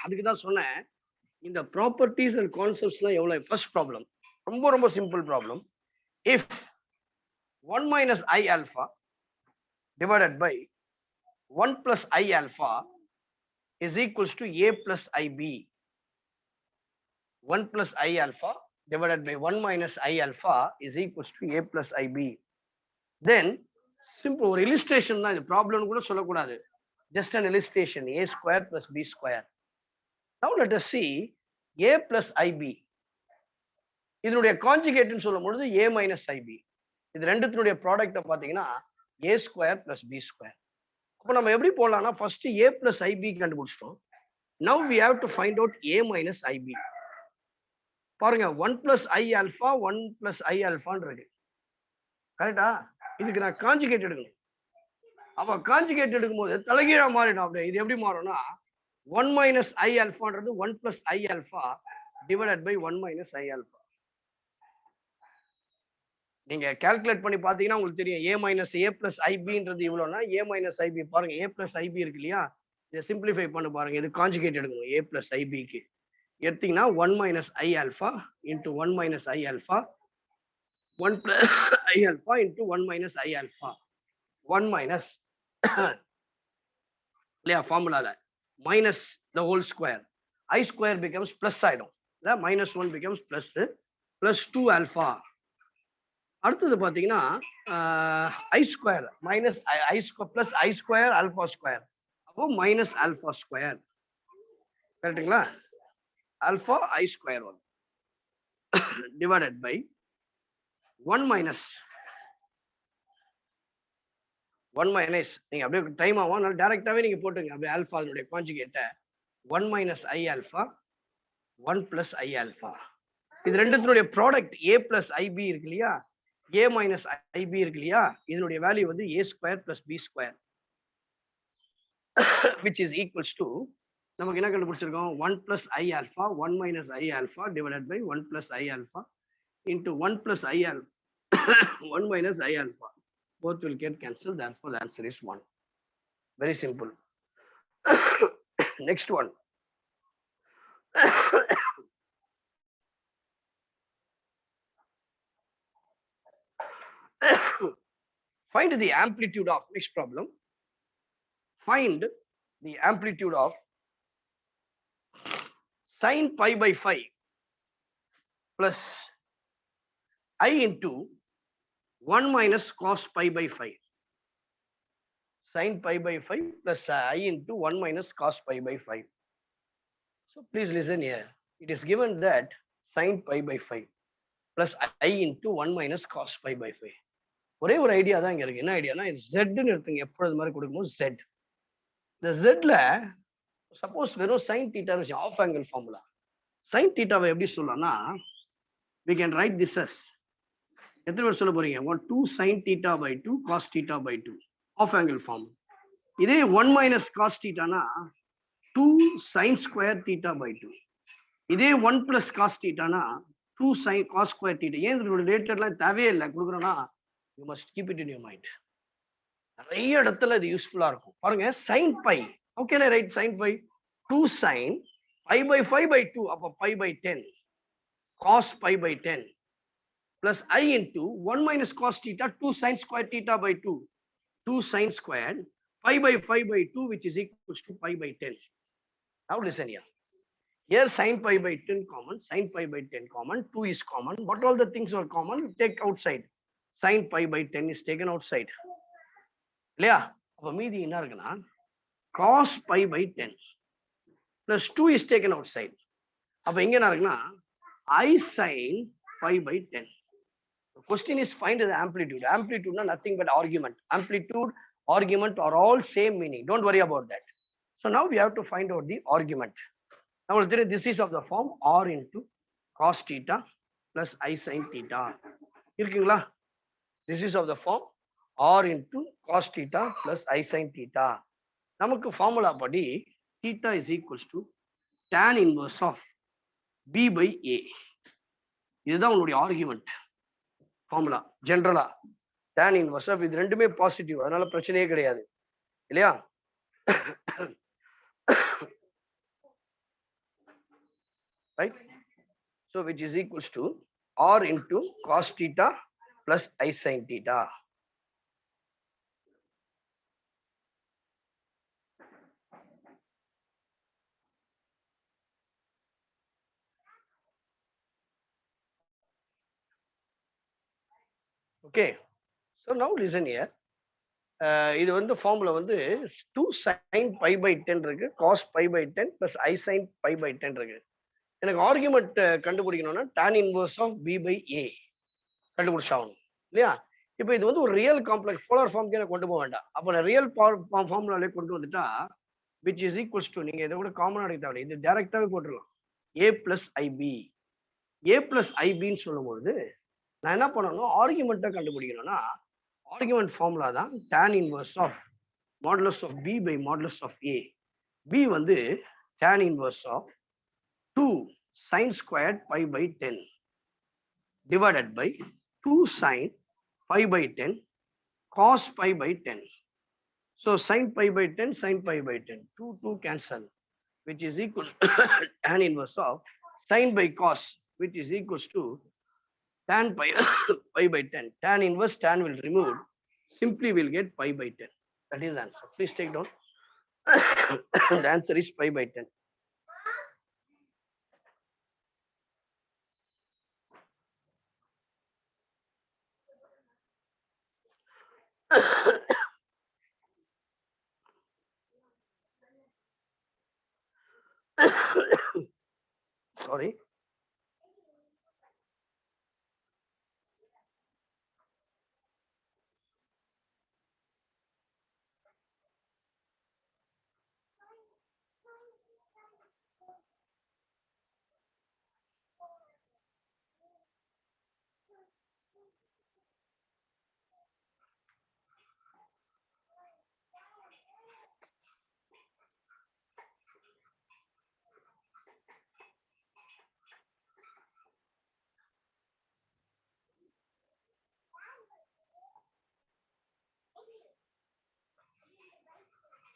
அதுக்கு தான் சொன்னேன் இந்த ப்ராப்பர்ட்டிஸ் அண்ட் கான்செப்ட்ஸ்லாம் எவ்வளவு. ஃபர்ஸ்ட் ப்ராப்ளம் ரொம்ப ரொம்ப simple problem. If 1 minus I alpha divided by 1 plus I alpha is equals to a plus IB. 1 plus I alpha divided by 1 minus I alpha is equals to a plus IB. Then simple ஒரு illustration தான் இது, problem கூட சொல்லக்கூடாது. just an illustration, a square plus b square. Now let us see a plus ib. இதனுடைய கான்ஜுகேட்னு சொல்லும் பொழுது a minus ib. இது ரெண்டுத்தினுடைய ப்ராடக்ட்டை பார்த்தீங்கன்னா a square plus b square. அப்போ நம்ம எப்படி போடலாம்னா ஃபர்ஸ்ட் a plus ib கண்டுபிடிச்சிட்டோம். Now we have to find out a minus ib. பாருங்க 1 plus i alpha 1 plus i alpha இருக்கு. கரெக்டா? இதுக்கு நான் கான்ஜுகேட் எடுக்கணும். அப்ப கான்ஜுகேட் எடுக்கும்போது தலைகீழா மாறிடும். அப்படியே இது எப்படி மாறும்னா 1 minus i alphaன்றது 1 plus i alpha divided by 1 minus i alpha. நீங்க கால்குலேட் பண்ணி பாத்தீங்கன்னா உங்களுக்கு தெரியும் a minus a plus ibன்றது இவ்வளவுனா a minus ib பாருங்க a plus ib இருக்கு இல்லையா, இதை சிம்பிளிஃபை பண்ண பாருங்க. இது கான்ஜுகேட் எடுக்கணும் a plus ibக்கு. எடுத்தீங்கன்னா 1 minus i alpha into 1 minus i alpha 1 plus i alpha into 1 minus i alpha 1 minus இல்லையா ஃபார்முலால minus the whole square, i square becomes plus ஆயிடும் இல்ல, minus 1 becomes plus 2 alpha. அடுத்தது பாத்தீங்கன்னா i square minus i square plus i square alpha square, அப்போ minus alpha square. கரெக்ட்டுங்களா? alpha i square 1 divided by 1 minus நீங்க அப்படியே time ஆகும், அதனால டைரக்டாவே நீங்க போட்டுங்க அப்படியே ஆல்பா அதனுடைய கான்ஜுகேட்டை 1 minus i alpha 1 plus i alpha. இது ரெண்டுத்தினுடைய ப்ராடக்ட் a plus ib இருக்கு இல்லையா, a minus ib இருக்கு இல்லையா, இதனுடைய வேல்யூ வந்து a square plus b square which is equals to நமக்கு என்ன கண்டுபிடிச்சிருக்கோம் 1 plus i alpha 1 minus i alpha divided by 1 plus i alpha into 1 plus i alpha 1 minus i alpha. Both will get cancelled, therefore the answer is 1. Very simple. Next one. Find the amplitude of, next problem. Find the amplitude of sin pi by 5 plus I into 1 minus cos pi by 5. Sin pi by 5 plus I into 1 minus cos pi by 5. So please listen here. It is given that sin pi by 5 plus I into 1 minus cos pi by 5. ஒரே ஒரு idea தான் இங்க இருக்கு. என்ன ஐடியானா ஜெட்னு எடுத்துங்க. எப்போ இது மாதிரி கொடுக்கும்போது ஜெட். இந்த ஜெட்ல சப்போஸ் வெறும் sine theta of angle formula. Sine தீட்டாவை எப்படி சொல்லலாம்னா we can write this as எத்தனை பேர் சொல்ல போறீங்க 2 sin theta by 2 cos theta by 2 of angle form. இதே 1 minus cos thetaனா 2 sin square theta by 2. இதே 1 plus cos thetaனா 2 sin cos square theta. ஏன் இதோட ரிலேட்டட்லாம் தேவையே இல்லை கொடுக்குறோன்னா you must keep it in your mind. நிறைய இடத்துல இது யூஸ்ஃபுல்லா இருக்கும். பாருங்க sin pi, how can I write sin pi? 2 sin pi by 5 by 2, அப்ப pi by 10 cos pi by 10 plus I into 1 minus cos theta 2 sin square theta by 2 2 sin squared pi by 5 by 2 which is equals to pi by 10. Now listen here. Here sin pi by 10 common, sin pi by 10 common, 2 is common. What all the things are common? Take outside. Sin pi by 10 is taken outside. இல்லையா? அப்ப மீதி என்ன இருக்குன்னா cos pi by 10 plus 2 is taken outside. அப்ப இங்க என்ன இருக்குன்னா I sin pi by 10. The question is find the amplitude. Amplitude is nothing but argument. Amplitude, argument are all same meaning. Don't worry about that. So now we have to find out the argument. Now this is of the form r into cos theta plus I sin theta. இருக்குங்களா? This is of the form r into cos theta plus I sin theta. நமக்கு formula படி theta is equals to tan inverse of b by a. இதுதான் உங்களுடைய argument formula. ஜெனரலா tan inverse of இது ரெண்டுமே positive, அதனால பிரச்சனையே கிடையாது இல்லையா? Right? So which is equals to r into cos theta plus I sin theta. Okay, so now listen here. இது வந்து ஃபார்முலா வந்து 2 sin pi by 10 இருக்கு, cos pi by 10 plus I sin pi by 10 இருக்கு. எனக்கு argument கண்டுபிடிக்கணும்னா tan inverse of b by a கண்டுபிடிச்சாகணும் இல்லையா? இப்போ இது வந்து ஒரு ரியல் காம்ப்ளெக்ஸ் போலார் ஃபார்முக்கு எனக்கு கொண்டு போக வேண்டாம். அப்போ நான் ரியல் ஃபார்முலாலே கொண்டு வந்துட்டா which is equals to, நீங்க இதை கூட காமனா எடுக்க தேவையில்லை, இது டைரக்டாவே போட்டுடலாம். a plus ib a plus ibன்னு சொல்லும்போது நான் என்ன பண்ணணும், ஆர்குமெண்ட்டை கண்டுபிடிக்கணும்னா ஆர்குமெண்ட் ஃபார்முலா தான் tan inverse of modulus of b by modulus of a. b வந்து tan inverse of 2 sin squared pi by 10 divided by 2 sin pi by 10 cos pi by 10. So sin pi by 10 sin pi by 10 2 cancel, which is equal to tan inverse of sin by cos, which is equals to tan pi pi by 10. Tan inverse, tan will remove, simply we'll get pi by 10. That is the answer. Please take down. The answer is pi by 10. Sorry.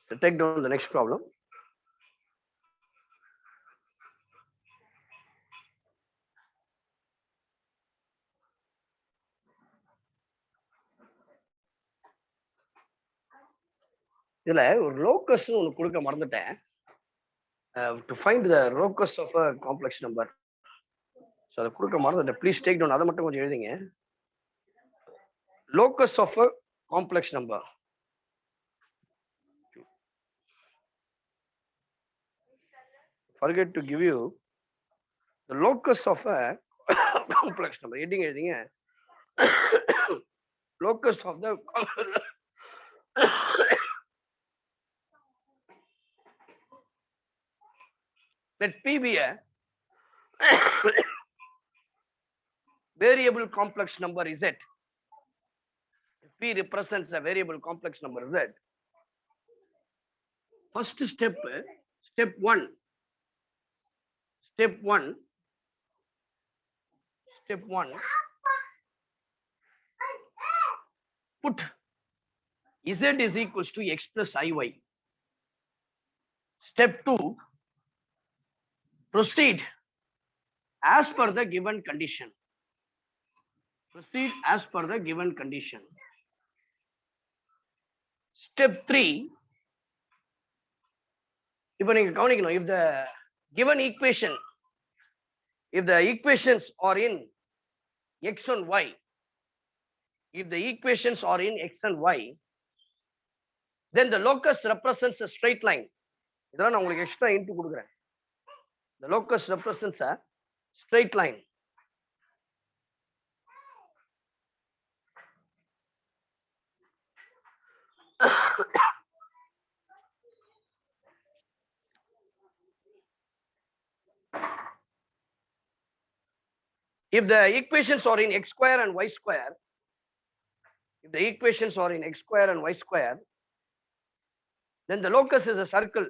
So take down the next problem. இதுல ஒரு locus ஒன்று கொடுக்க மறந்துட்டேன். To find the locus of a complex number. So அதை கொடுக்க மறந்துட்டேன். Please take down, அதை மட்டும் கொஞ்சம் எழுதிங்க. Locus of a complex number. Forget to give you the locus of a complex number. Heading locus of the let P be a variable complex number Z. P represents a variable complex number Z. First step, step one, put Z is equals to X plus IY. Step two, proceed as per the given condition. Proceed as per the given condition. Step 3, இப்போ நீங்க கவனிக்கணும், if the given equation, if the equations are in x and y, if the equations are in x and y, then the locus represents a straight line. இதெல்லாம் நான் உங்களுக்கு extra int கொடுக்குறேன். The locus represents a straight line. If the equations are in x square and y square, if the equations are in x square and y square, then the locus is a circle.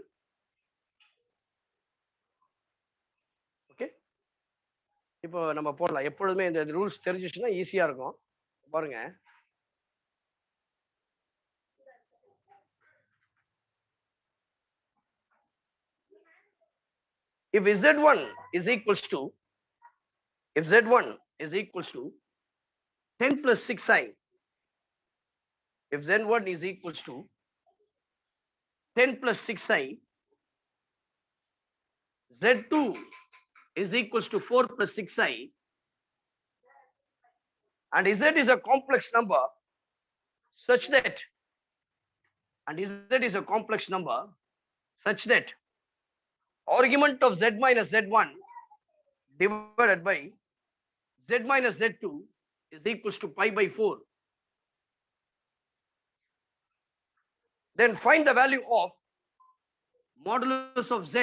Okay, இப்போ நம்ம போடலாம். எப்பொழுதுமே இந்த rules தெரிஞ்சிச்சுன்னா ஈஸியா இருக்கும். பாருங்க, if z1 is equals to, if z1 is equals to 10 plus 6i, if z1 is equals to 10 plus 6i, z2 is equals to 4 plus 6i, and z is a complex number such that and z is a complex number such that argument of z minus z1 divided by z minus z2 is equals to pi by 4. Then find the value of modulus of z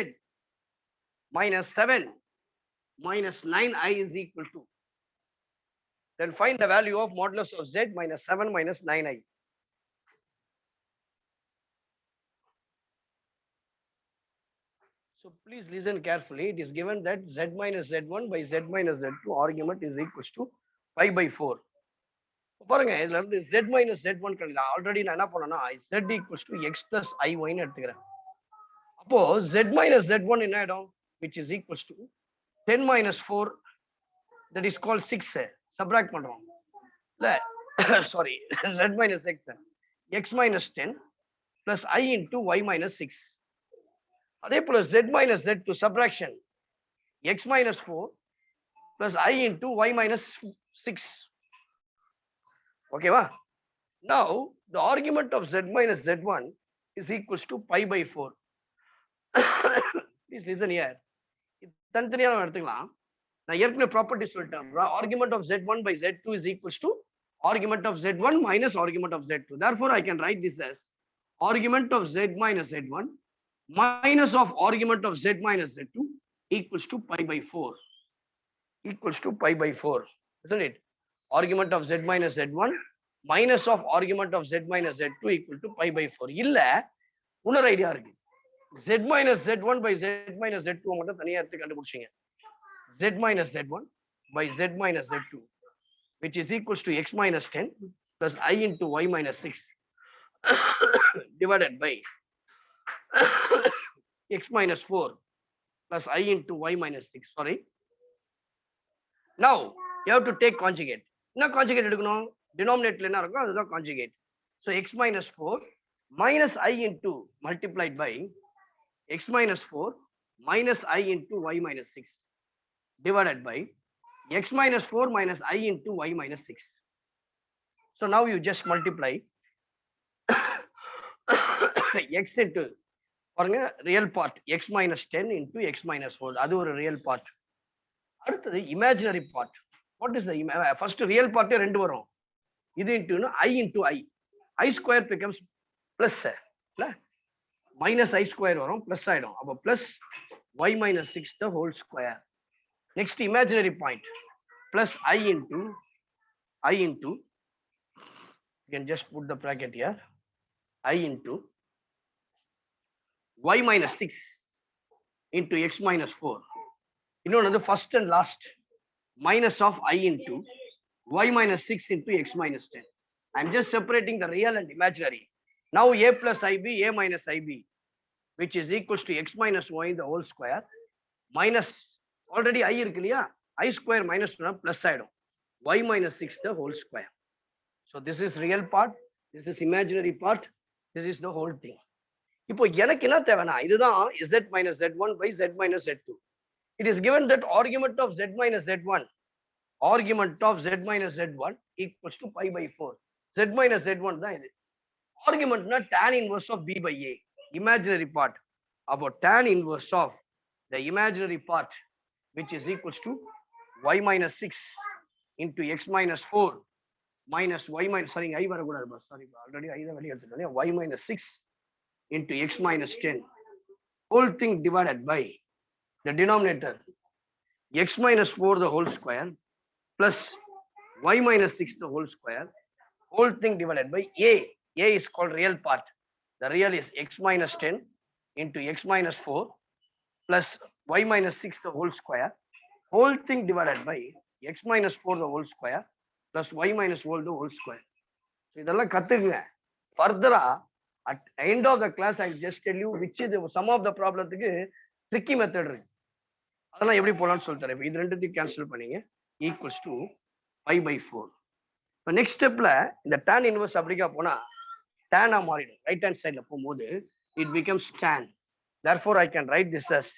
minus 7 minus 9i is equal to. Then find the value of modulus of z minus 7 minus 9i. So please listen carefully. It is given that z minus z1 by z minus z2 argument is equals to pi by 4. பாருங்க இதுல இருந்து z minus z1 கழிக்கலாம். Already நான் என்ன பண்ணேன்னா z equals to x plus iy ன்னு எடுத்துக்கிறேன். அப்போ z minus z1 என்ன ஆயிடும், which is equals to 10 minus 4, that is called 6. Subtract பண்றோம் இல்ல, sorry, z minus x minus 10 plus I into y minus 6. அதே போல z minus z2 subtraction x minus 4 plus I into y minus 6. Okay, va? Now the argument of z minus z1 is equals to pi by 4. Please listen here. தனித்தனியா நம்ம எடுத்துக்கலாம். நான் ஏற்கனவே property சொல்லிட்டேன். Argument of z1 by z2 is equals to argument of z1 minus argument of z2. Therefore, I can write this as argument of z minus z1 minus of argument of z minus z2 equals to pi by 4. Equals to pi by 4. Isn't it? Argument of z minus z1 minus of argument of z minus z2 equal to pi by 4. இல்ல இன்னொரு idea இருக்கு. z minus z1 by z minus z2 மட்டும் தனியா எடுத்து கண்டுபிடிச்சீங்க. z minus z1 by z minus z2, which is equals to x minus 10 plus I into y minus 6 divided by x minus 4 plus I into y minus 6. Sorry. Now, you have to take conjugate. என்ன conjugate எடுக்கணும்? Denominator என்ன இருக்கோ அதுதான் conjugate. So, x minus 4 minus I into multiplied by x minus 4 minus I into y minus 6 divided by x minus 4 minus I into y minus 6. So, now you just multiply x into பாருங்க real part x minus 10 into x minus 4. அது ஒரு real part. அடுத்தது imaginary part. What is the first real part ரெண்டு வரும். இது into I into I square becomes plus minus I square வரும் plus ஆயிடும். அப்ப plus y minus 6 the whole square. Next imaginary point plus I into you can just put the bracket here, I into y minus 6 into x minus 4. Another first and last minus of I into y minus 6 into x minus 10. I'm just separating the real and imaginary. Now a plus ib, a minus ib, which is equals to x minus y the whole square minus already I இருக்கு இல்லையா, I square minus 1 plus ஆயிடும் y minus 6 the whole square. So this is real part, this is imaginary part, this is the whole thing. இப்போ எனக்கு என்ன தேவைன்னா இதுதான் z minus z1 by z minus z2. It is given that argument of z minus z1 equals to pi by 4. Z minus z1 தான் இது. Argumentனா tan inverse of b by a, imaginary part. About tan inverse of the imaginary part, which is equals to y minus 6 into x minus 4 minus y minus, sorry, I வரக்கூடாது, sorry, already I தான் வெளிய எடுத்துட்டேன். Y minus 6 into x minus 10 whole thing divided by the denominator x minus 4 the whole square plus y minus 6 the whole square whole thing divided by a is called real part. The real is x minus 10 into x minus 4 plus y minus 6 the whole square whole thing divided by x minus 4 the whole square plus y minus 4 the whole square. So இதெல்லாம் கத்துக்குங்க. Further at end of the class I just tell you which is some of the problemத்துக்கு tricky method இருக்கு. அதெல்லாம் எப்படி போலாம்னு சொல்லித்தரேன். இப்போ இது ரெண்டுத்தையும் cancel பண்ணீங்க equals to pi by 4. இப்போ நெக்ஸ்ட் ஸ்டெப்ல இந்த tan inverse அப்படிக்கா போனா tan ஆ மாறிடும். ரைட் ஹேண்ட் சைட்ல போகும்போது it becomes tan. Therefore I can write this as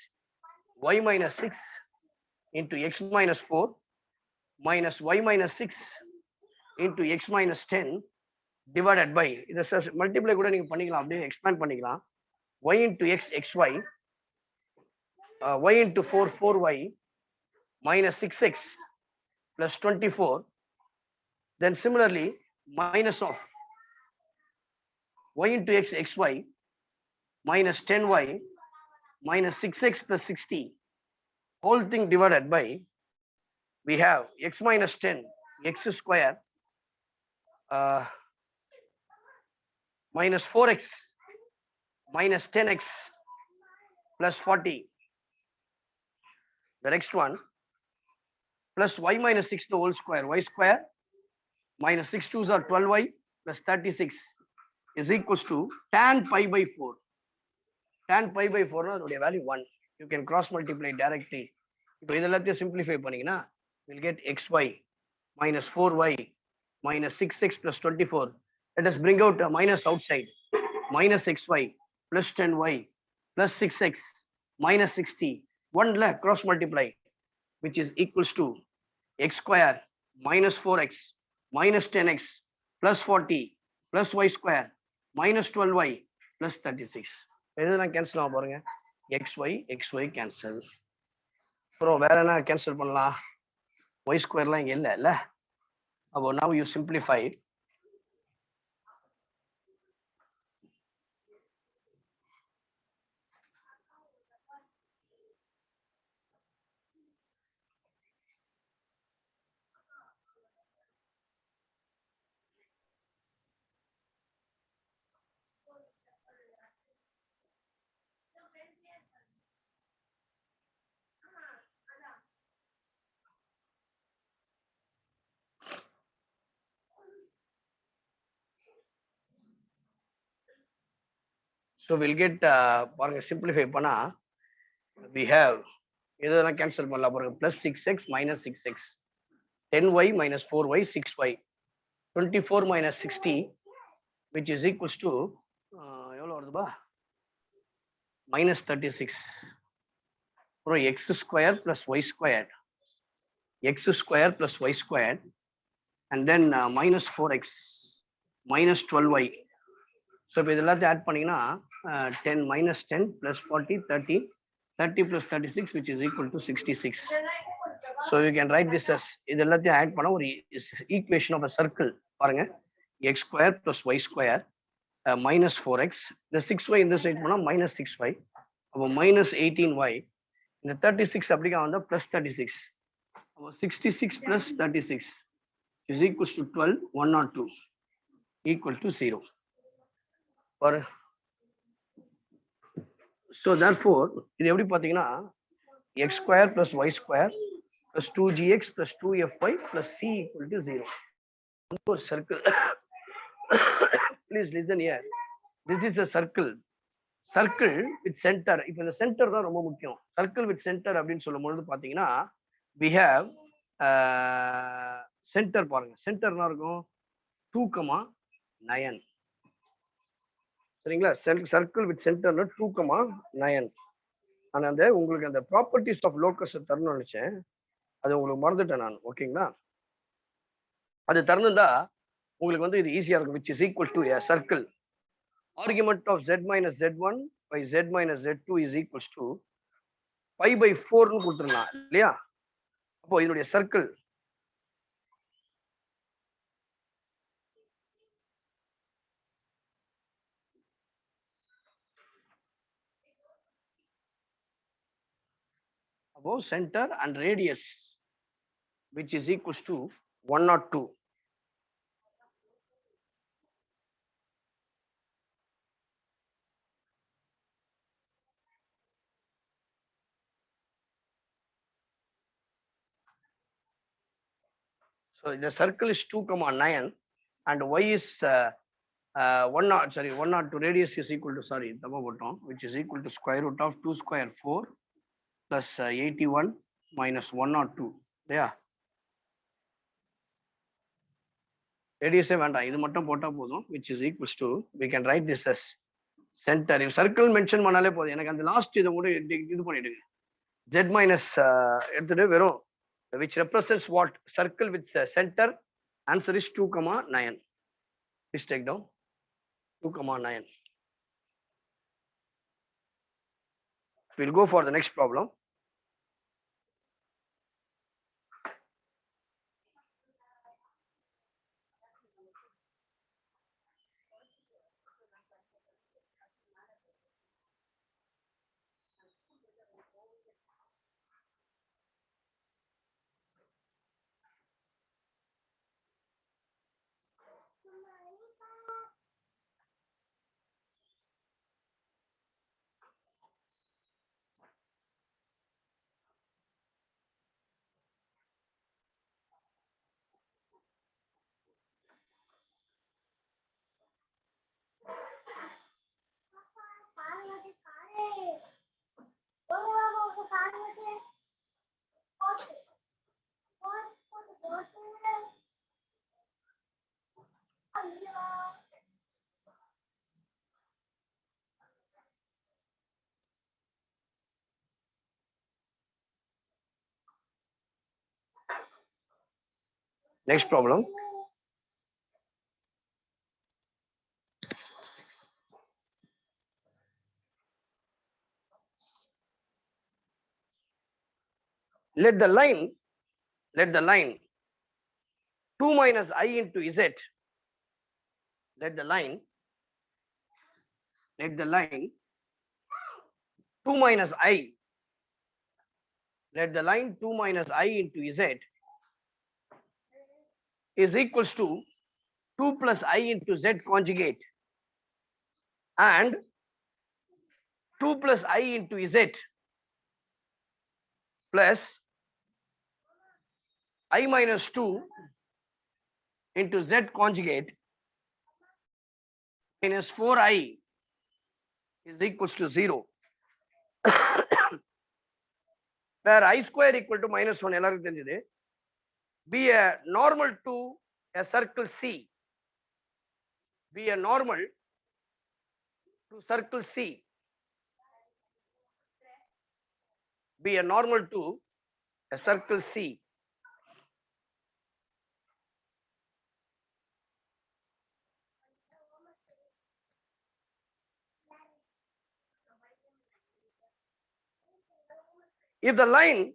y minus 6 into x minus 4 minus y minus 6 into x minus 10 divided by இதை multiply கூட நீங்க பண்ணிக்கலாம், அப்படியே எக்ஸ்பேண்ட் பண்ணிக்கலாம். Y into x xy, y into 4 4y minus 6x plus 24. Then similarly minus of y into x xy minus 10y minus 6x plus 60, whole thing divided by, we have x minus 10 x square minus 4x minus 10x plus 40. The next one plus y minus 6 the whole square, y square minus 6 2s are 12y plus 36 is equals to tan pi by 4. Tan pi by 4 na adudaiya value 1. You can cross multiply directly. இப்போ இதெல்லாத்தையும் simplify பண்ணீங்கன்னா we'll get xy minus 4y minus 6x plus 24. Let us bring out a minus outside. Minus xy plus 10y plus 6x minus 60. 1 la cross multiply, which is equals to x square minus 4x minus 10x plus 40 plus y square minus 12y plus 36. இதெல்லாம் cancel ஆக பாருங்க. xy cancel. அப்புறம் வேற என்ன cancel பண்ணலாம்? y ஸ்கொயர்லாம் இங்க இல்ல. அப்போ now you simplify. So we'll get பாருங்க simplify பண்ணா we have இதெல்லாம் கேன்சல் பண்ணலாம் பாருங்க. plus 6x minus 6x 10y minus 4y 6y 24 minus 60 which is equals to எவ்வளவு வருதுபா? minus 36. அப்புறம் x square plus y squared plus y squared and then minus 4x minus 12y. So இப்போ இதெல்லாத்தையும் add பண்ணீங்கன்னா 10 minus 10 plus 40 30 plus 36 which is equal to 66. So you can write this as இது எல்லாத்தையும் add பண்ண ஒரு equation of a circle பாருங்க. x square plus y square minus 4x, இந்த 6y இந்த சைட் போனா minus 6y, அப்போ minus 18y, இந்த 36 அப்படிக்கா வந்தா plus 36, அப்போ 66 plus 36 is equals to 12 102 equal to 0. Or so therefore இது எப்படி பாத்தீங்கன்னா x square plus y square plus 2gx plus 2fy plus c equal to 0. ஒரு circle. Please listen here. This is a circle with center. இப்போ இந்த centre தான் ரொம்ப முக்கியம். circle with center அப்படின்னு சொல்லும்போது பாத்தீங்கன்னா we have center பாருங்க. சென்டர்னா இருக்கும் 2,9. சரிங்களா? சர்க்கிள் வித் சென்டர்ல 2,9. ஆனா அந்த உங்களுக்கு அந்த ப்ராப்பர்ட்டிஸ் ஆஃப் லோக்கஸ் தரணும்னு நினைச்சேன், அது உங்களுக்கு மறந்துட்டேன் நான். ஓகேங்களா? அது தரணும்டா உங்களுக்கு வந்து இது ஈஸியா இருக்கும். which is equal to a circle. Argument of z minus z1 by z minus z2 is equals to pi by 4 னு கொடுத்துறலாம் இல்லையா? அப்போ இதனுடைய circle above center and radius which is equals to 102. So the circle is 2,9 and y is 102, radius is equal to which is equal to square root of 2 square 4 plus 81 minus 102. Yeah. Radius வேண்டாம், இது மட்டும் போட்டா போதும், which is equals to, we can write this as center. If circle mention பண்ணாலே போதும். எனக்கு அந்த last இதை கூட இது பண்ணிடுங்க. z minus எடுத்துட்டு வெறும் which represents what? Circle with center. Answer is 2,9. Please take down 2,9. We'll go for the next problem. Next problem. Let the line 2 minus I into Z. Let the line 2 minus I. Let the line 2 minus I into Z is equals to 2 plus I into Z conjugate and 2 plus I into Z plus I minus 2 into Z conjugate minus 4I is equals to 0. Where I square equal to minus 1 எல்லாருக்கும் தெரிஞ்சது. Be a normal to a circle C. Be a normal to circle C. Be a normal to a circle C. If the line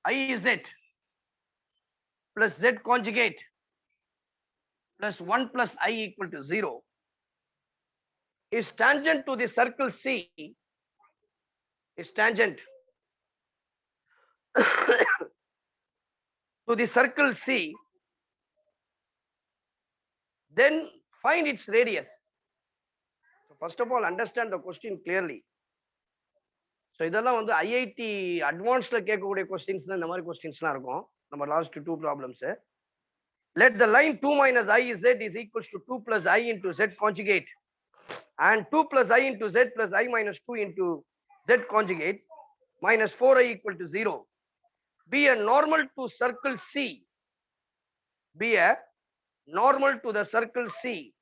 IZ plus Z conjugate plus 1 plus I equal to 0 is tangent to the circle C, is tangent to the circle C, then find its radius. So first of all, understand the question clearly. So இதெல்லாம் வந்து IIT அட்வான்ஸ்ல கேட்கக்கூடிய questions தான் இந்த மாதிரி கொஸ்டின்ஸ்லாம் இருக்கும். நம்ம last 2 problems. Let the line 2 minus IZ is equals to 2 plus I into Z conjugate and 2 plus I into Z plus I minus 2 into Z conjugate minus 4I equal to 0. Be a normal to circle C. Be a normal to the circle C.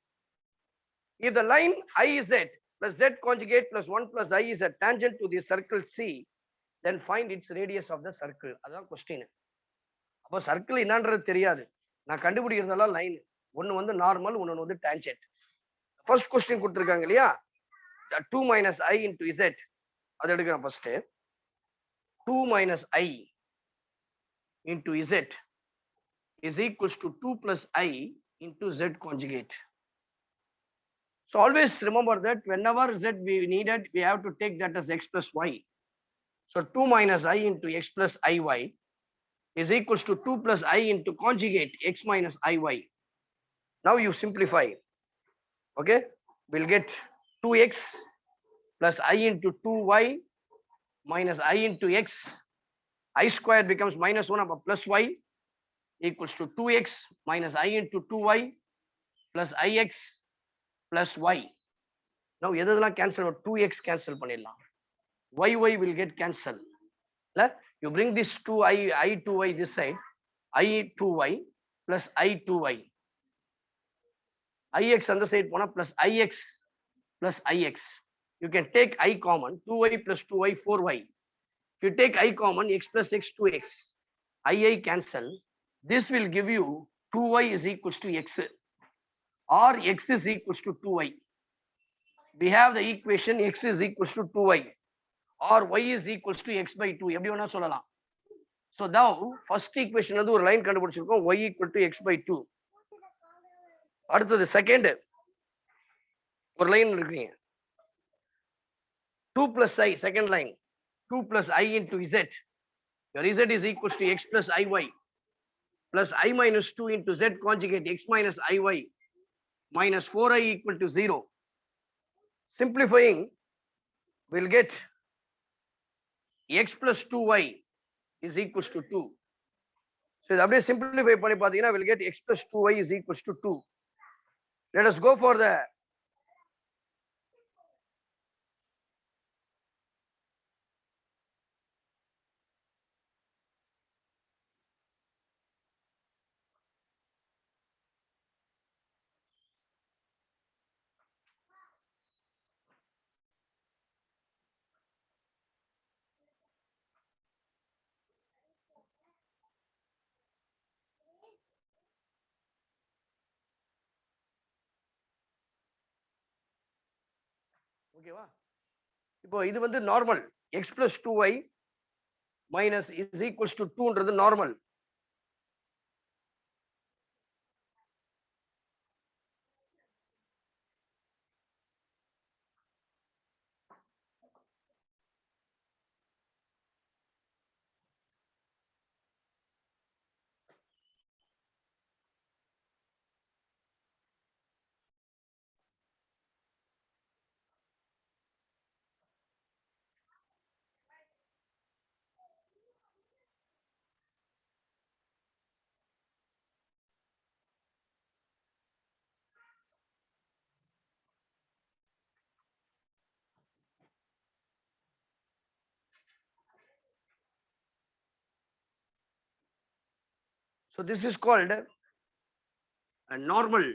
If the line IZ plus Z conjugate plus 1 plus I is a tangent to the circle C, then find its radius of the circle. அதான் question. அப்போ circle என்னன்றது தெரியாது. நான் கண்டுபிடிக்கிறதெல்லாம் line. ஒன்னு வந்து normal, ஒன்னு வந்து tangent. First question கொடுத்திருக்காங்க இல்லையா? 2 minus I into Z. அது எடுக்கிறேன் first. 2 minus I into Z is equals to 2 plus I into Z conjugate. So always remember that whenever Z we needed, we have to take that as X plus Y. So 2 minus I into X plus IY is equals to 2 plus I into conjugate X minus IY. Now you simplify. Okay, we'll get 2X plus I into 2Y minus I into X. I square becomes minus 1 upon plus Y equals to 2X minus I into 2Y plus IX plus Y. Now எதெல்லாம் cancel? 2X cancel பண்ணிடலாம். YY will get cancel. You bring this 2I2Y this side, I2Y plus I2Y. IX on the side plus IX plus IX. You can take I common, 2Y plus 2Y, 4Y. If you take I common, X plus X, 2X. II cancel. This will give you 2y is equals to x, or x is equals to 2y. We have the equation x is equals to 2y, or y is equals to x by 2. எப்படி வேணா சொல்லலாம். So now first equation வந்து ஒரு line கண்டுபிடிச்சிருக்கோம், y equal to x by 2. அடுத்தது second ஒரு line இருக்குங்க, 2 plus I, second line, 2 plus I into z. Your z is equals to x plus iy plus I minus 2 into z conjugate x minus iy minus 4i equal to 0. Simplifying, we'll get x plus 2y is equals to 2. So இதை அப்படியே simplify பண்ணி பார்த்தீங்கன்னா we'll get x plus 2y is equals to 2. Let us go for the ஓகேவா. இப்போ இது வந்து normal, x plus 2y minus is equals to 2ன்றது normal. So this is called a normal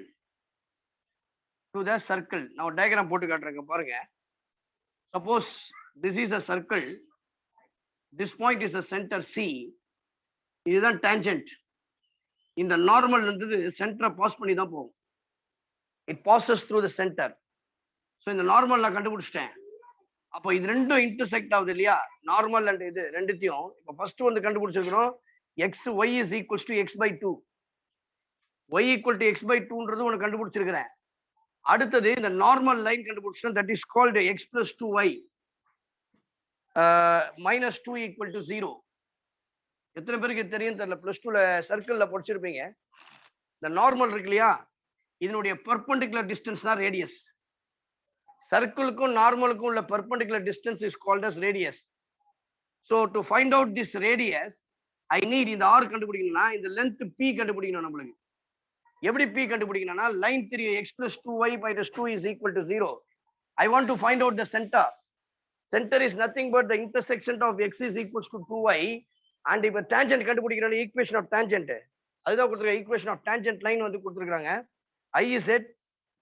to the circle. Now diagram போட்டு காட்டுறேங்க பாருங்க. Suppose this is a circle, this point is a center C, இதுதான் tangent. இந்த normal வந்து சென்டரை pass பண்ணி தான் போகும். It passes through the center. So இந்த நார்மல் நான் கண்டுபிடிச்சிட்டேன். அப்போ இது ரெண்டும் இன்டர்செக்ட் ஆகுது இல்லையா, நார்மல் அண்ட் இது ரெண்டுத்தையும். இப்போ ஃபர்ஸ்ட் வந்து கண்டுபிடிச்சிருக்கிறோம் x y is equals to x by 2. y equal to x by 2ன்றது ஒன்று கண்டுபிடிச்சிருக்கிறேன். அடுத்தது இந்த நார்மல் லைன் கண்டுபிடிச்சோம், that is called x plus 2y minus 2 equal to 0. எத்தனை பேருக்கு தெரியும் தெரியல, பிளஸ் டூல சர்க்கிள்ல படிச்சிருப்பீங்க. இந்த நார்மல் இருக்கு இல்லையா, இதனுடைய பெர்பெண்டிகுலர் டிஸ்டன்ஸ் தான் ரேடியஸ். சர்க்கிளுக்கும் நார்மலுக்கும் உள்ள perpendicular distance is called as radius. So to find out this radius I need இந்த ஆர் கண்டுபிடிக்கணும்னா இந்த லென்த் பி கண்டுபிடிக்கணும். நம்மளுக்கு எப்படி பி கண்டுபிடிக்கணும்னா line 3 x plus 2y minus 2 is equal to 0. I want to find out the center. Center is nothing but the intersection of x is equals to 2y. And இப்போ tangent கண்டுபிடிக்கிற equation of tangent அதுதான் கொடுத்துருக்காங்க. Equation of tangent line வந்து கொடுத்துருக்காங்க. I is z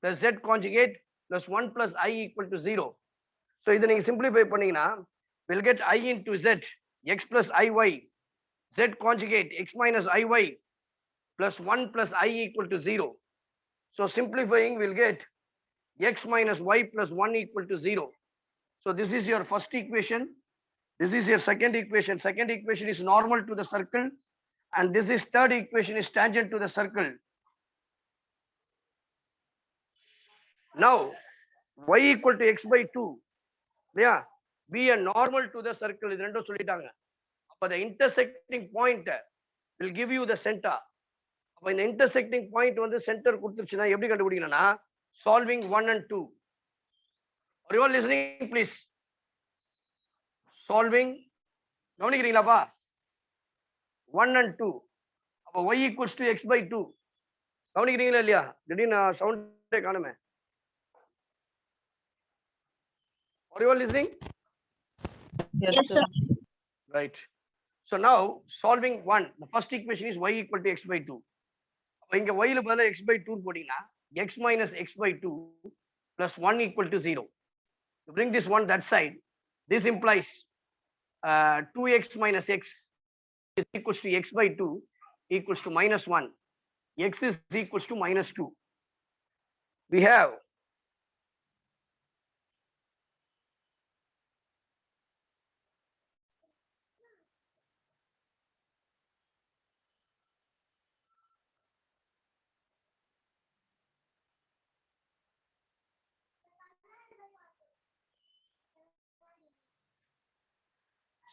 plus z conjugate plus 1 plus I equal to 0. So இதை நீங்க simplify பண்ணீங்கன்னா we'll get I into z x plus iy z conjugate x minus iy plus 1 plus I equal to 0. So simplifying we'll get x minus y plus 1 equal to 0. So this is your first equation. This is your second equation. Second equation is normal to the circle. And this is third equation is tangent to the circle. Now, y equal to x by 2. Yeah, be a normal to the circle. இது ரெண்டும் சொல்லிட்டாங்க. அப்ப the intersecting point will give you the center. அப்ப இந்த intersecting point வந்து centre கொடுத்துருச்சுன்னா எப்படி கண்டுபிடிக்கணும்னா solving 1 and 2. Are you all listening, please? Solving, கவனிக்கிறீங்களாப்பா? 1 and 2. அப்ப y equals to x by 2. கவனிக்கிறீங்களா இல்லையா? திடீர்னு சவுண்டே காணுமே. Are you all listening? Yes, sir. Right. So now solving 1, the first equation is y equal to x by 2. அப்ப இங்க y ல பதிலா x by 2 போட்டீங்கன்னா x minus x by 2 plus 1 equal to 0. You bring this one that side. This implies 2x minus x is equals to x by 2 equals to minus 1. x is equals to minus 2. We have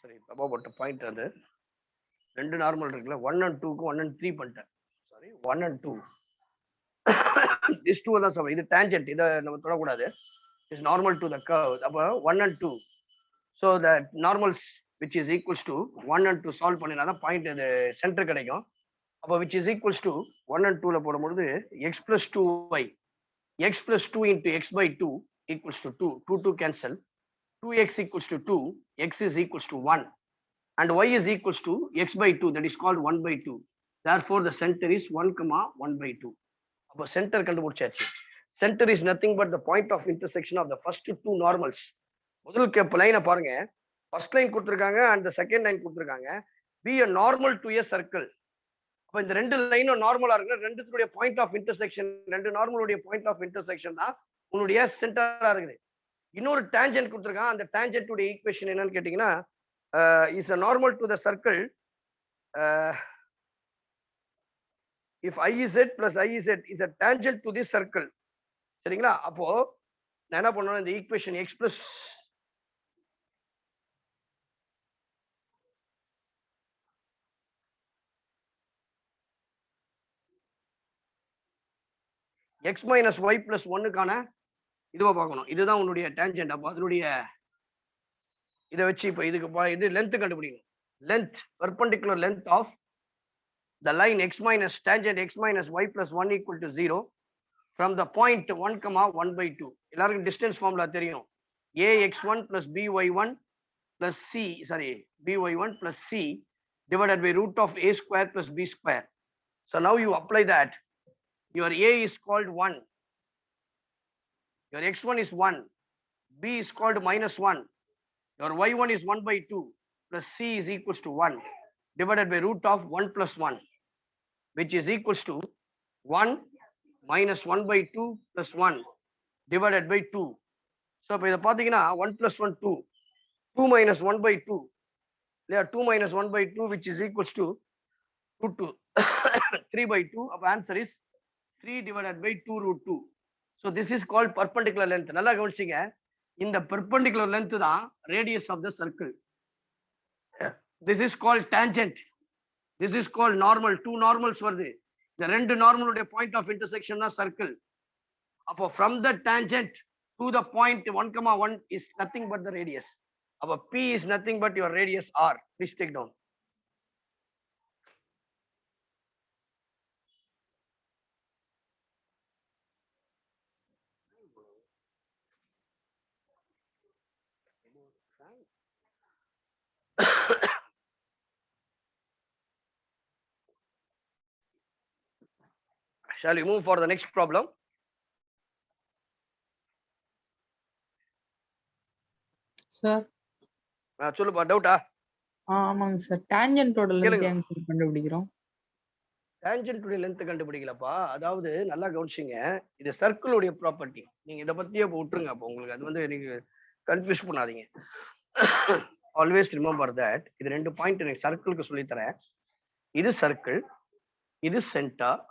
sorry, about a point on the ரெண்டு normal இருக்குல்ல 1 and 2 க்கு 1 and 3 பண்ணிட்டேன். Sorry 1 and 2 this 2 தான் சொல்றேன். இது tangent, இத நம்ம தொடக்கூடாது. is normal to the curve. அப்ப 1 and 2, so the normals which is equals to 1 and 2 solve பண்ணினா தான் பாயிண்ட் இது சென்டர் கிடைக்கும். அப்ப which is equals to 1 and 2ல போடும்போது x plus 2y, x plus 2 into x by 2 equals to 2, 2 cancel, 2x equals to 2, x is equals to 1, and y is equals to x by 2, that is called 1 by 2. Therefore the center is 1 comma 1 by 2. அப்ப centre கண்டுபிடிச்சாச்சு. Center is nothing but the point of intersection of the first two normals. முதல் லைனை பாருங்க, first line கொடுத்துருக்காங்க and the second line கொடுத்துருக்காங்க. Be a normal to a circle. அப்ப இந்த ரெண்டு லைனும் நார்மலா இருக்கு, ரெண்டுத்துடைய பாயிண்ட் ஆஃப் இன்டர்செக்ஷன், ரெண்டு நார்மலுடைய பாயிண்ட் ஆஃப் இன்டர்செக்ஷன் தான் உன்னுடைய சென்டரா இருக்குது. இன்னொரு டேஞ்சென்ட் கொடுத்துருக்கான், அந்த டேஞ்சென்ட்டுடைய ஈக்குவேஷன் என்னன்னு கேட்டீங்கன்னா is a normal to the circle if iz plus iz is a tangent to this circle. சரிங்களா? அப்போ நான் என்ன பண்ணணும், இந்த equation x plus x minus y plus 1க்கான இதுவா பார்க்கணும். இதுதான் உன்னுடைய டேஞ்சென்ட். அப்போ அதனுடைய இதை வச்சு இப்போ இதுக்கு இது லென்த் கண்டுபிடிக்கணும். Length, perpendicular length of the line x minus tangent x minus y plus 1 equal to 0 from the point 1 comma 1 by 2. எல்லாருக்கும் distance formula தெரியும். ax1 plus by1 plus c, sorry, by1 plus c divided by root of a square plus b square. So now you apply that. Your a is called 1, your x1 is 1, b is called minus 1, your y1 is 1 by 2 plus c is equals to 1 divided by root of 1 plus 1, which is equals to 1 minus 1 by 2 plus 1 divided by 2. So இப்போ இதை பார்த்தீங்கன்னா 1 plus 1 2, 2 minus 1 by 2, there 2 minus 1 by 2 which is equals to 2 3 by 2. Our answer is 3 divided by 2 root 2. So this is called perpendicular length. நல்லா கவனிச்சிங்க, இந்த perpendicular length தான் radius of the circle. This is called tangent, this is called normal. Two normals வருது, இந்த ரெண்டு நார்மலுடைய point of intersection தான் circle. அப்போ from the tangent to the point 1 comma 1 is nothing but the radius. அப்போ p is nothing but your radius r. Please take down. Shall we move for the next problem? Sir சொல்லுப்பா, டவுட்டா? ஆமாங்க sir, டான்ஜென்ட்டோட length எங்க கண்டுபிடிக்கிறோம்? டான்ஜென்ட்டுடைய length கண்டுபிடிக்கலப்பா. அதாவது நல்லா கவனிச்சிங்க, இது சர்க்கிளுடைய property. நீங்க இதை பத்தியே விட்டுருங்க. அப்போ உங்களுக்கு அது வந்து நீங்க கன்ஃபியூஸ் பண்ணாதீங்க. ஆல்வேஸ் ரிமெம்பர் தட் இது ரெண்டு பாயிண்ட் எனக்கு சர்க்கிளுக்கு சொல்லித்தரேன். இது சர்க்கிள், இது சென்டர்.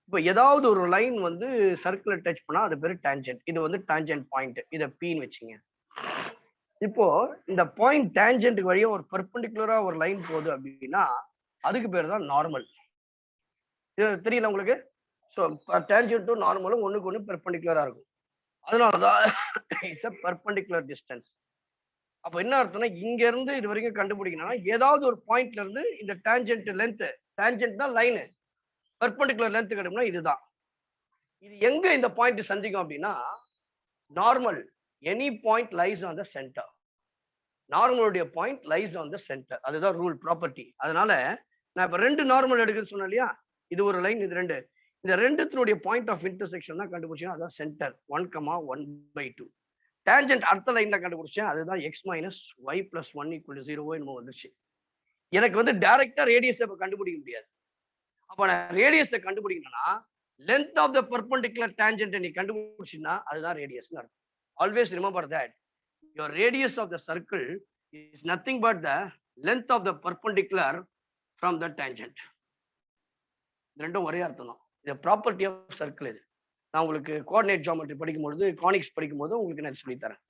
இப்போ ஏதாவது ஒரு லைன் வந்து சர்க்கிளை டச் பண்ணா அது பேரு டான்ஜென்ட். இது வந்து டான்ஜென்ட் பாயிண்ட், இதை பீன்னு வச்சுங்க. இப்போ இந்த பாயிண்ட் டான்ஜென்ட் வழியா ஒரு பெர்பெண்டிகுலரா ஒரு லைன் போகுது அப்படின்னா அதுக்கு பேர் தான் நார்மல். தெரியல உங்களுக்கு? ஸோ டான்ஜென்ட்டும் நார்மலும் ஒண்ணுக்கு ஒன்று பெர்பெண்டிகுலரா இருக்கும். அதனாலதான் இட்ஸ் எ பெர்பெண்டிகுலர் டிஸ்டன்ஸ். அப்போ என்ன அர்த்தம்னா, இங்க இருந்து இது வரைக்கும் கண்டுபிடிக்கணும்னா ஏதாவது ஒரு பாயிண்ட்ல இருந்து இந்த டான்ஜென்ட் லென்த், டான்ஜென்ட் தான் லைனு, பெர்பெண்டிகுலர் லென்த் கிடைக்கும்னா இதுதான். இது எங்க இந்த பாயிண்ட் சந்திக்கும் அப்படின்னா normal, any point lies on the centre. நார்மலுடைய point lies on the centre, அதுதான் ரூல், ப்ராப்பர்ட்டி. அதனால நான் இப்ப ரெண்டு நார்மல் எடுக்குன்னு சொன்னேன் இல்லையா, இது ஒரு லைன், இது ரெண்டு, இந்த ரெண்டுத்தினுடைய பாயிண்ட் ஆஃப் இன்டர்செக்ஷன் தான் கண்டுபிடிச்சேன், அதான் சென்டர் 1 comma 1 by 2. டான்ஜென்ட் அடுத்த லைன்ல கண்டுபிடிச்சேன், அதுதான் x minus y plus 1 equal to 0 என்னமோ வந்துச்சு. எனக்கு வந்து டைரக்டா ரேடியஸ் இப்ப கண்டுபிடிக்க முடியாது. அப்ப நான் ரேடியஸை கண்டுபிடிக்கணும்னா length of the perpendicular tangent நீ கண்டுபிடிச்சினா அதுதான் ரேடியஸ் அர்த்தம். Always remember that your radius of the circle is nothing but the length of the perpendicular from the tangent. ரெண்டும் ஒரே அர்த்தம் தான். இது ப்ராப்பர்ட்டி ஆஃப் சர்க்கிள். இது நான் உங்களுக்கு கோஆர்டினேட் ஜியோமெட்ரி படிக்கும்போது கானிக்ஸ் படிக்கும்போது உங்களுக்கு நான் சொல்லி தரேன்.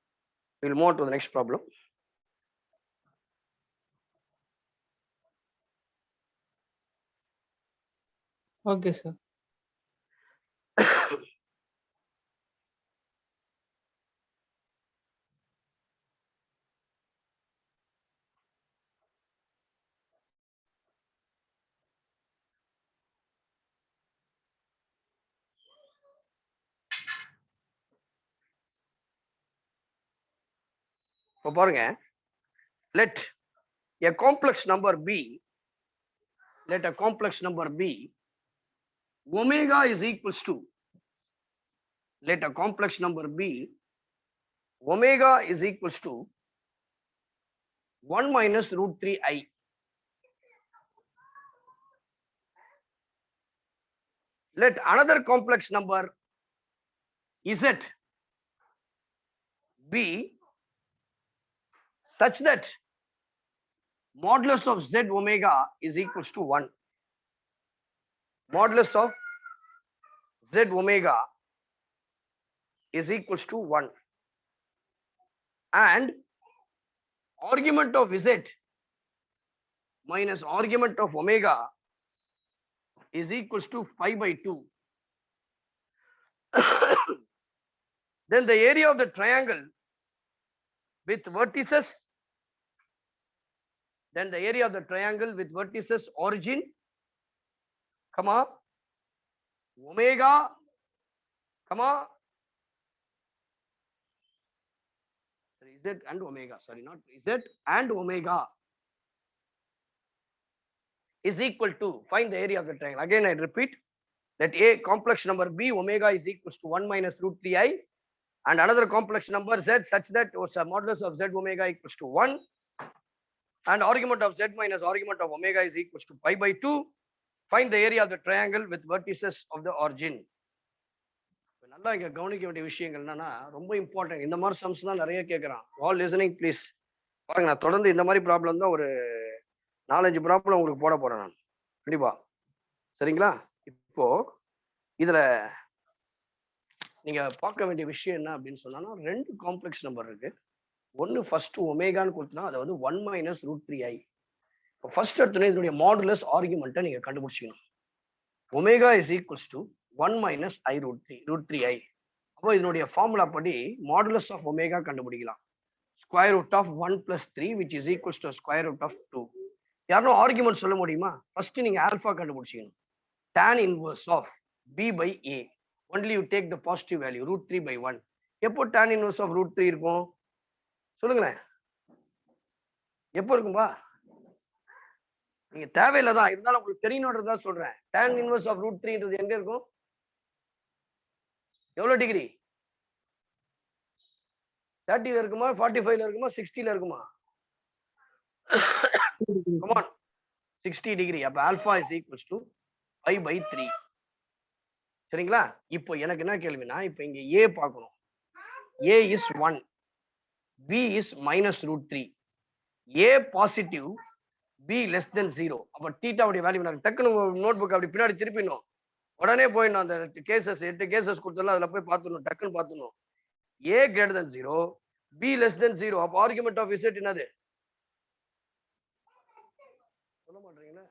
We'll move on to the next problem. Okay, sir. இப்போ பாருங்க, let a complex number b, let a complex number b omega is equals to, let a complex number b omega is equals to 1 minus root 3i. Let another complex number z be such that modulus of z omega is equals to 1. Modulus of z omega is equals to 1. And argument of z minus argument of omega is equals to pi by 2. Then the area of the triangle with vertices, then the area of the triangle with vertices origin, comma, omega, comma, sorry, z and omega, sorry, not z and omega is equal to, find the area of the triangle. Again, I repeat that a complex number b omega is equals to 1 minus root 3i, and another complex number z such that modulus of z omega equals to 1, and argument of z minus argument of omega is equals to pi by 2. Find the area of the triangle with vertices of the origin. நல்லா இங்க கவனிக்க வேண்டிய விஷயங்கள் என்னன்னா ரொம்ப important. இந்த மாதிரி sums தான் நிறைய கேட்கறான். All listening please. பாருங்க, நான் தொடர்ந்து இந்த மாதிரி ப்ராப்ளம் தான் ஒரு 4-5 ப்ராப்ளம் உங்களுக்கு போட போறேன் நான் கண்டிப்பா. சரிங்களா? இப்போ இதுல நீங்க பார்க்க வேண்டிய விஷயம் என்ன அப்படின்னு சொன்னா, 2 காம்ப்ளெக்ஸ் நம்பர் இருக்கு. ஒன்னு ஃபர்ஸ்ட் ஒமேகான்னு கொடுத்தா அதை வந்து 1 minus root 3i. இப்போ ஃபர்ஸ்ட் எடுத்தோன்னே இதனுடைய மாடுலஸ் ஆர்குமெண்ட்டை நீங்க கண்டுபிடிச்சிக்கணும். Omega is equals to 1 minus i root 3i. அப்போ இதனுடைய ஃபார்முலா படி மாடுலஸ் ஆஃப் ஒமேகா கண்டுபிடிக்கலாம். Square root of 1 plus 3 which is equals to square root of 2. யாரும் ஆர்குமெண்ட் சொல்ல முடியுமா? ஃபர்ஸ்ட் நீங்க ஆல்பா கண்டுபிடிச்சிக்கணும். tan inverse of b by a. Only you take the positive value root 3 by 1. எப்போ tan inverse of root 3 இருக்கும் சொல்லுங்களேன்? எப்போ இருக்கும்பா? நீங்க தேவையில்லதான் இருந்தாலும் உங்களுக்கு தெரியணுன்றதா சொல்றேன். tan inverse of root 3ன்றது எங்க இருக்கும்? எவ்வளவு டிகிரி? 30ல இருக்குமா, 45ல இருக்குமா, 60ல இருக்குமா? Come on, 60 degree. அப்ப alpha is equals to pi by 3. சரிங்களா? இப்போ எனக்கு என்ன கேள்வினா, இப்போ இங்க a பார்க்கணும். a is 1, b is minus root 3, a positive, b less than 0. அப்ப தீட்டாவுடைய வேல்யூ நான் டக்குனு நோட் புக் அப்படி பின்னாடி திருப்பிடணும். உடனே போய் நான் அந்த கேசஸ் 8 கேசஸ் கொடுத்தல அதுல போய் பார்த்துடணும், டக்குன்னு பார்த்துடணும். a greater than 0, b less than 0. அப்ப ஆர்குமெண்ட் ஆஃப் z என்னது? சொல்ல மாட்டீங்களா?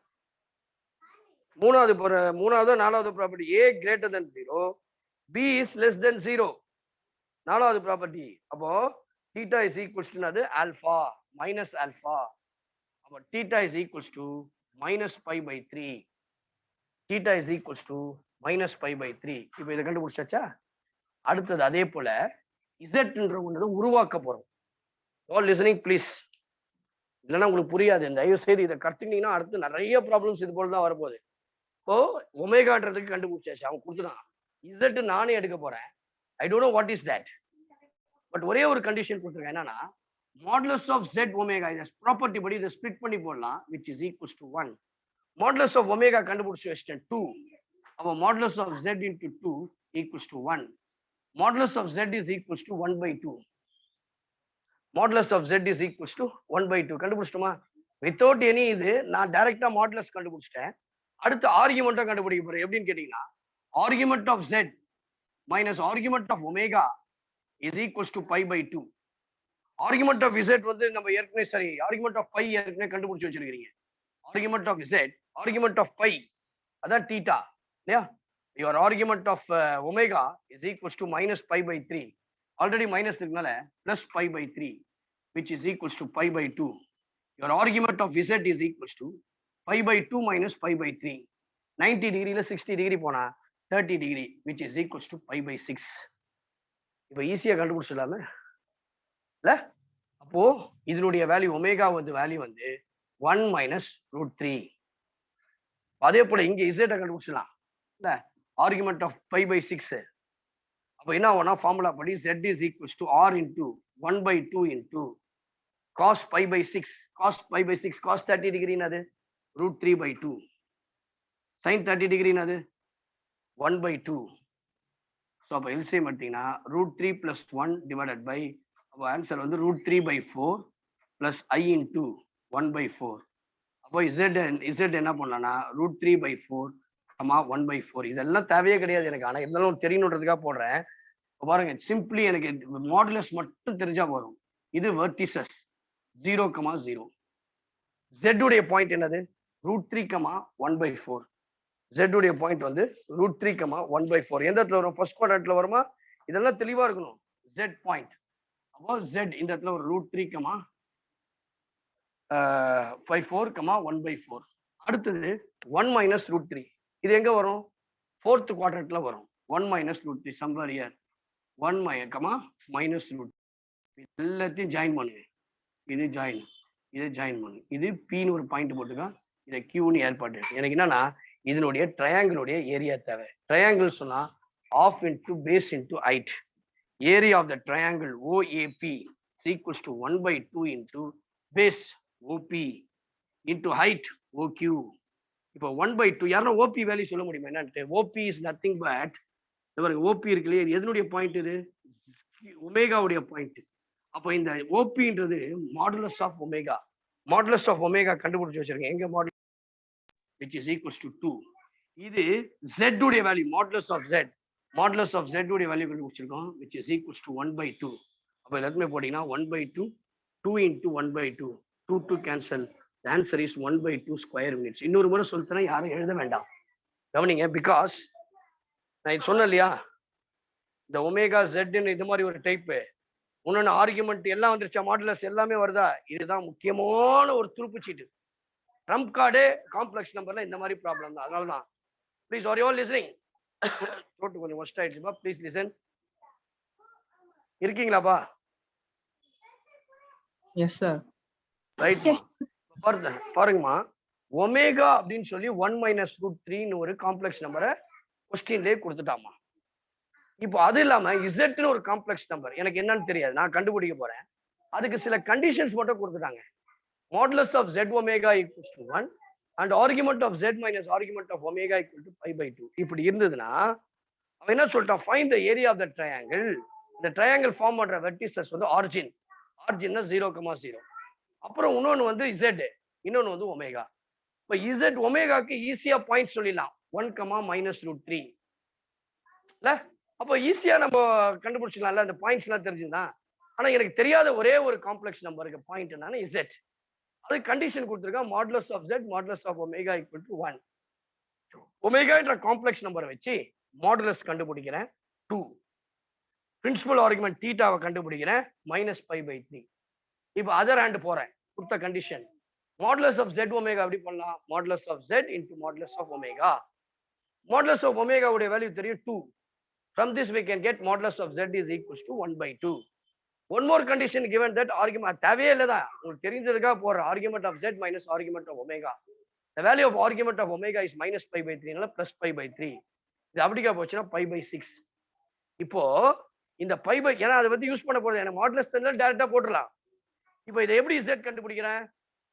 மூணாவது நாலாவது property a greater than 0, b is less than 0. நாலாவது ப்ராப்பர்ட்டி. அப்போ theta is equals to என்னது? Alpha minus alpha. அப்போ theta is equals to minus pi by 3. theta is equals to minus pi by 3. இப்போ இதை கண்டுபிடிச்சாச்சா? அடுத்தது அதே போல z-ன்ற ஒன்று உருவாக்க போறோம். All listening please. இல்லைன்னா உங்களுக்கு புரியாது. இந்த தயவு செய்து இதை கத்துனீங்கன்னா அடுத்து நிறைய ப்ராப்ளம்ஸ் இது போல தான் வரப்போகுது. இப்போ ஒமேகான்றதுக்கு கண்டுபிடிச்சாச்சு, அவன் கொடுத்துட்டான். z நானே எடுக்க போறேன். I don't know what is that. But ஒரே ஒரு கண்டிஷன் கொடுத்துருக்கேன். என்னன்னா மாடுலஸ் ஆஃப் z ஒமேகா, இதை ப்ராப்பர்ட்டி படி இதை ஸ்ப்ளிட் பண்ணி போடலாம், which is equals to 1. Modulus of omega கண்டுபிடிச்சு வச்சிட்டேன் 2. அப்போ modulus of z into 2 equals to 1. Modulus of z is equals to 1 by 2. Modulus of z is equals to 1 by 2. கண்டுபிடிச்சிட்டோமா? Without any இது நான் டைரக்டா மாடுலஸ் கண்டுபிடிச்சிட்டேன். அடுத்து ஆர்குமெண்ட்டும் கண்டுபிடிக்க போறேன். எப்படின்னு கேட்டீங்கன்னா argument of z minus argument of omega is equals to pi by 2. Argument of z வந்து நம்ம ஏற்கனவே சரி ஆர்குமெண்ட் ஆஃப் பை ஏற்கனவே கண்டுபிடிச்சு வச்சிருக்கீங்க. Argument of z argument of pi அதான் தீட்டா இல்லையா? your argument of omega is equals to minus pi by 3. Already minus இருக்கனால plus pi by 3 which is equals to pi by 2. Your argument of z is equals to pi by 2 minus pi by 3. 90 degree ல 60 degree போனா 30 degree which is equals to pi by 6. இப்போ ஈஸியா கண்டுபிடிச்சலாமே இல்ல? அப்போ இதனுடைய value omega வந்து value வந்து 1 minus root 3. அதே போல இங்க z கண்டுபிடிச்சலாம் இல்ல? Argument of pi by 6. அப்போ என்ன ஆகும்னா ஃபார்முலா படி z is equals to r into 1 by 2 into cos pi by 6. Cos pi by 6 cos 30 degree என்னது root 3 by 2. sin 30 degree என்னது 1 by 2. ஸோ அப்போ எல்சிஎம் எடுத்தீங்கன்னா root 3 plus 1 divided by அப்போ answer வந்து root 3 by 4 plus i into 1 by 4. அப்போ z என்ன பண்ணலாம்னா root 3 by 4 1 by 4. இதெல்லாம் தேவையே கிடையாது எனக்கு. ஆனா இருந்தாலும் தெரியணுன்றதுக்காக போடுறேன். பாருங்க சிம்பிளி எனக்கு மாடுலஸ் மட்டும் தெரிஞ்சா போதும். இது வெர்டிசஸ் 0, 0. z உடைய பாயிண்ட் என்னது root 3, 1 by 4. z உடைய பாயிண்ட் வந்து root 3, 1 by 4. எந்த இடத்துல வரும்? ஃபர்ஸ்ட் குவாட்ரண்ட்ல வருமா? இதெல்லாம் தெளிவா இருக்கணும். z பாயிண்ட் அப்போ z இந்த இடத்துல ஒரு root 3, 4, 1 by 4. அடுத்தது 1 minus root 3. இது எங்க வரும்? ஃபோர்த் குவாட்ரண்ட்ல வரும். 1 minus root 3 somewhere here. 1 minus root. எல்லாத்தையும் ஜாயின் பண்ணுங்க. இது ஜாயின், இதை ஜாயின் பண்ணுங்க. இது Pன்னு ஒரு பாயிண்ட் போட்டுக்க, இதை Qன்னு ஏற்பாடு. எனக்கு என்னன்னா இதனுடைய ட்ரையாங்கிளுடைய ஏரியா தேவை. ட்ரையாங்கிள் சொன்னா half into base into height. Area of the triangle OAP is equals to 1 by 2 into base OP into height OQ. இப்போ 1 by 2 யாரோ OP வேல்யூ சொல்ல முடியுமா என்னன்ட்டு? OP is nothing but OP இருக்கு இல்லையா, எதனுடைய பாயிண்ட் இது? ஒமேகாவுடைய பாயிண்ட். அப்போ இந்த OPன்றது modulus of omega. Modulus of omega கண்டுபிடிச்சு வச்சிருக்கேன். எங்க modulus which is equals to 2. இது z உடைய value modulus of z. Modulus of z உடைய வேல்யூ கண்டுபிடிச்சிருக்கோம் which is equals to 1 by 2. அப்போ எல்லாத்துமே போட்டீங்கன்னா 1 by 2, 2 into 1 by 2, 2 cancel. The answer is 1 by 2 square units. இன்னொரு முறை சொல்லிட்டேன்னா யாரும் எழுத வேண்டாம், கவனிங்க. பிகாஸ் நான் இது சொன்னேன் இல்லையா, இந்த ஒமேகா ஜெட்னு இது மாதிரி ஒரு டைப்பு. இன்னொன்று ஆர்குமெண்ட் எல்லாம் வந்துருச்சா, மாடுலஸ் எல்லாமே வருதா? இதுதான் முக்கியமான ஒரு துருப்பு சீட்டு. ட்ரம்ப் கார்டு காம்ப்ளெக்ஸ் நம்பர்ல இந்த மாதிரி ப்ராப்ளம் தான். அதனால தான் please are you all listening? Road கொஞ்சம் ஒஸ்ட் ஆயிடுச்சுப்பா, ப்ளீஸ் லிசன். இருக்கீங்களாப்பா? Yes sir. ரைட். பாருங்கம்மா, ஒமேகா அப்படின்னு சொல்லி 1 minus root 3ன்னு ஒரு காம்ப்ளெக்ஸ் நம்பரை கொஸ்டின்லேயே கொடுத்துட்டாமா. இப்போ அது இல்லாம இசட்னு ஒரு காம்ப்ளெக்ஸ் நம்பர் எனக்கு என்னன்னு தெரியாது, நான் கண்டுபிடிக்க போறேன். அதுக்கு சில கண்டிஷன்ஸ் மட்டும் கொடுத்துட்டாங்க. Modulus of z omega equals to 1 and argument of z minus argument of omega equal to pi by 2. இப்படி இருந்ததுன்னா அவன் என்ன சொல்லிட்டான்? Find the area of the triangle. இந்த ட்ரையாங்கிள் ஃபார்ம் பண்ற வெர்டிசஸ் வந்து ஆரிஜின். ஆரிஜின்னா 0, 0. அப்புறம் இன்னொன்று வந்து z, இன்னொன்று வந்து ஒமேகா. இப்போ z ஒமேகாக்கு ஈஸியா பாயிண்ட் சொல்லிடலாம் 1, minus root 3 இல்ல? அப்போ ஈஸியா நம்ம கண்டுபிடிச்சிடலாம்ல, அந்த பாயிண்ட்ஸ் எல்லாம் தெரிஞ்சுதான். ஆனா எனக்கு தெரியாத ஒரே ஒரு காம்ப்ளெக்ஸ் நம்பருக்கு பாயிண்ட் என்னன்னா z. அது கண்டிஷன் கொடுத்துருக்கான், modulus of z modulus of omega equal to 1. ஒமேகான்ற காம்ப்ளெக்ஸ் நம்பரை வச்சு மாடுலஸ் கண்டுபிடிக்கிறேன் 2. பிரின்சிபல் ஆர்குமெண்ட் தீட்டாவை கண்டுபிடிக்கிறேன் minus pi by 3. இப்போ அதர் ஹேண்ட் போறேன், கொடுத்த condition modulus of z omega எப்படி பண்ணலாம்? Modulus of z into modulus of omega. Modulus of omega உடைய வேல்யூ தெரியும் 2. From this we can get modulus of z is equals to 1 by 2. One more condition given that argument தேவையே இல்லதான், உங்களுக்கு தெரிஞ்சதுக்காக போற argument of z minus argument of omega. The value of argument of omega is minus pi by 3 இல்ல plus pi by 3. இது அப்படிக்கா போச்சுன்னா pi by 6. இப்போ இந்த pi by, ஏன்னா அதை பத்தி யூஸ் பண்ண போறது எனக்கு மாடுலஸ் தெரிஞ்சா டைரக்டா போட்டுடலாம். இப்போ இதை எப்படி z கண்டுபிடிக்கிறேன்?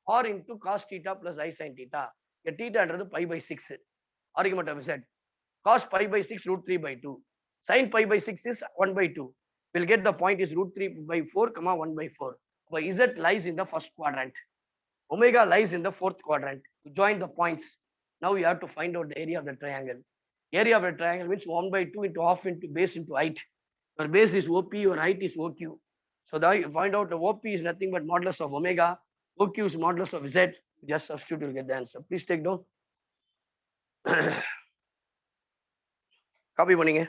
r into cos theta plus I sin theta. theta என்றது pi by 6 argument of z. Cos pi by 6 root 3 by 2. Sin pi by 6 is 1 by 2. We'll get the point is root 3 by 4 comma 1 by 4. But z lies in the first quadrant. Omega lies in the fourth quadrant. To join the points, now you have to find out the area of the triangle. Area of the triangle means 1 by 2 into half into base into height. Your base is OP, your height is OQ. So now you find out the OP is nothing but modulus of omega. OQ is modulus of z. Just substitute, you'll get the answer. Please take down. Copy பண்ணீங்க.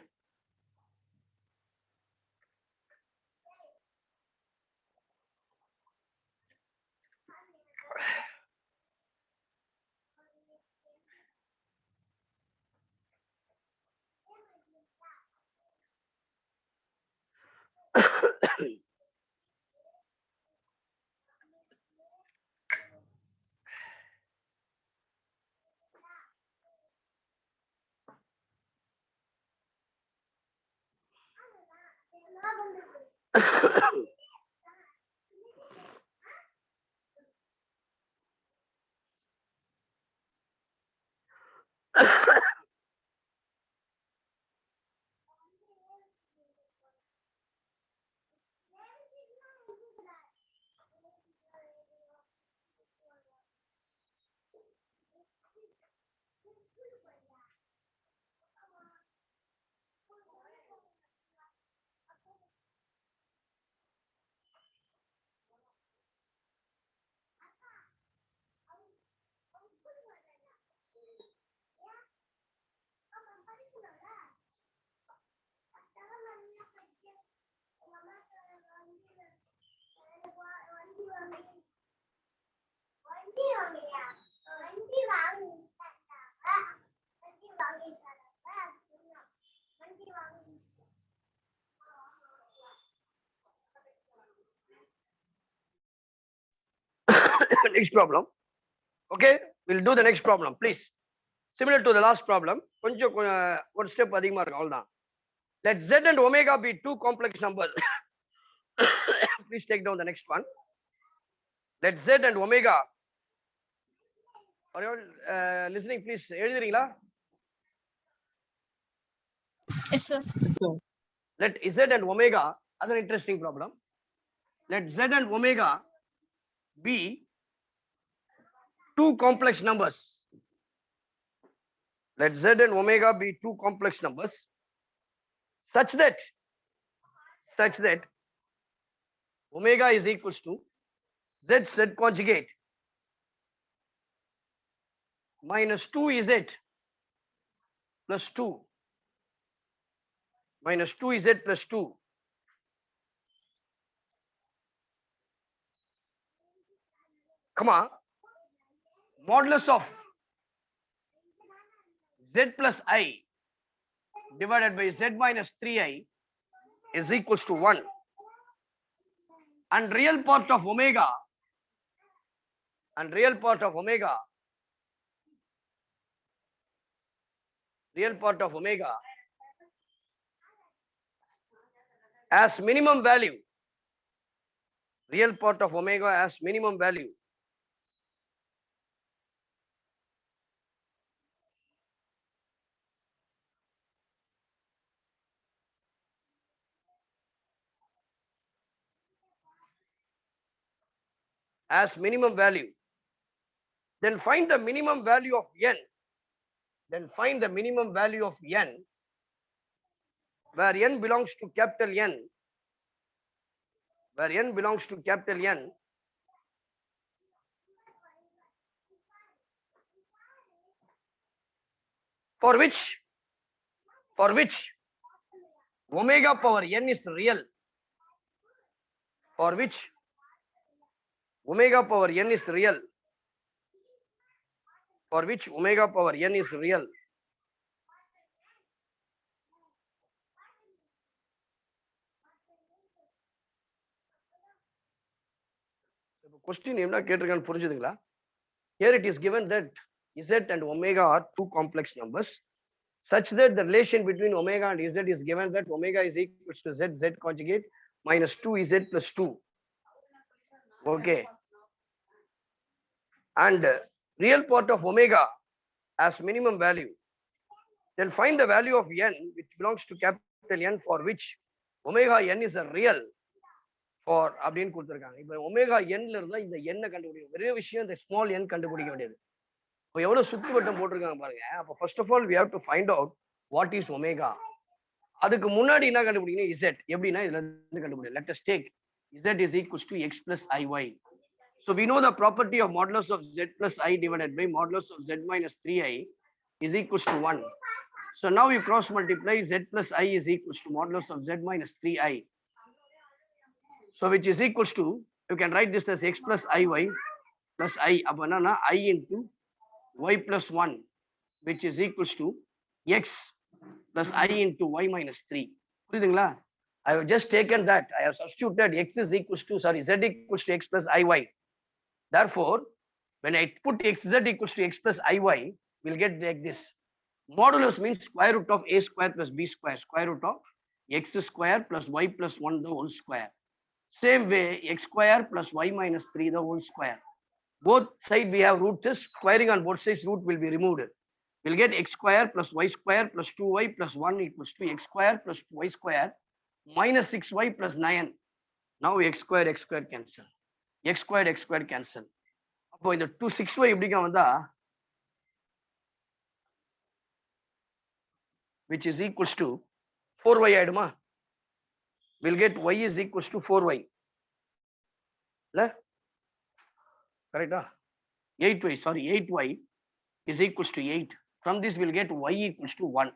Next problem. Okay, we'll do the next problem, please. Similar to the last problem, கொஞ்சம் one step அதிகமா இருக்கு அவ்வளவுதான். Let z and omega be two complex numbers. Please take down the next one. Let z and omega. Are you all listening? Please எழுதுறீங்களா? Yes, sir. Let z and omega, other interesting problem. Let z and omega be two complex numbers. Let z and omega be two complex numbers such that omega is equals to z conjugate minus 2z plus 2 minus 2z plus 2 comma modulus of z plus I divided by z minus 3i is equals to 1, and real part of omega as minimum value, real part of omega as minimum value as minimum value, then find the minimum value of n, where n belongs to capital N, for which omega power n is real, for which omega power n is real, question என்ன கேட்டிருக்கான்னு புரிஞ்சுதுங்களா? Here it is given that z and omega are two complex numbers such that the relation between omega and z is given that omega is equals to z conjugate minus 2z plus 2. Okay, and real part of omega as minimum value, then find the value of n which belongs to capital N for which omega n is a real for அப்படின்னு கொடுத்துருக்காங்க. இப்போ omega என்ல இருந்தா இந்த எண்ணை கண்டுபிடிக்கும். ஒரே விஷயம் இந்த ஸ்மால் என் கண்டுபிடிக்க வேண்டியது. இப்போ எவ்வளவு சுத்து வட்டம் போட்டிருக்காங்க பாருங்க. அப்போ first of all we have to find out what is omega. அதுக்கு முன்னாடி என்ன கண்டுபிடிக்கணும்? z. எப்படின்னா இதுல இருந்து கண்டுபிடிக்கணும். Let us take z is equals to x plus iy. So we know the property of modulus of z plus I divided by modulus of z minus 3i is equals to 1. So now you cross multiply z plus I is equals to modulus of z minus 3i. So which is equals to, you can write this as x plus iy plus I upon I into y plus 1, which is equals to x plus I into y minus 3. புரியுதுங்களா? I have just taken that. I have substituted x is equals to, sorry, z equals to x plus iy. Therefore, when I put xz equals to x plus iy, we'll get like this. Modulus means square root of a square plus b square, square root of x square plus y plus 1 the whole square. Same way, x square plus y minus 3 the whole square. Both sides we have roots, squaring on both sides, root will be removed. We'll get x square plus y square plus 2y plus 1 equals to x square plus y square minus 6y plus 9. Now x square cancel. x squared cancel. அப்போ இந்த 6y எப்படிங்க வந்தா which is equals to 4y ஆயிடுமா? We'll get y is equals to 4y. இல்ல? கரெக்டா? 8y, sorry, 8y is equals to 8. From this we'll get y equals to 1.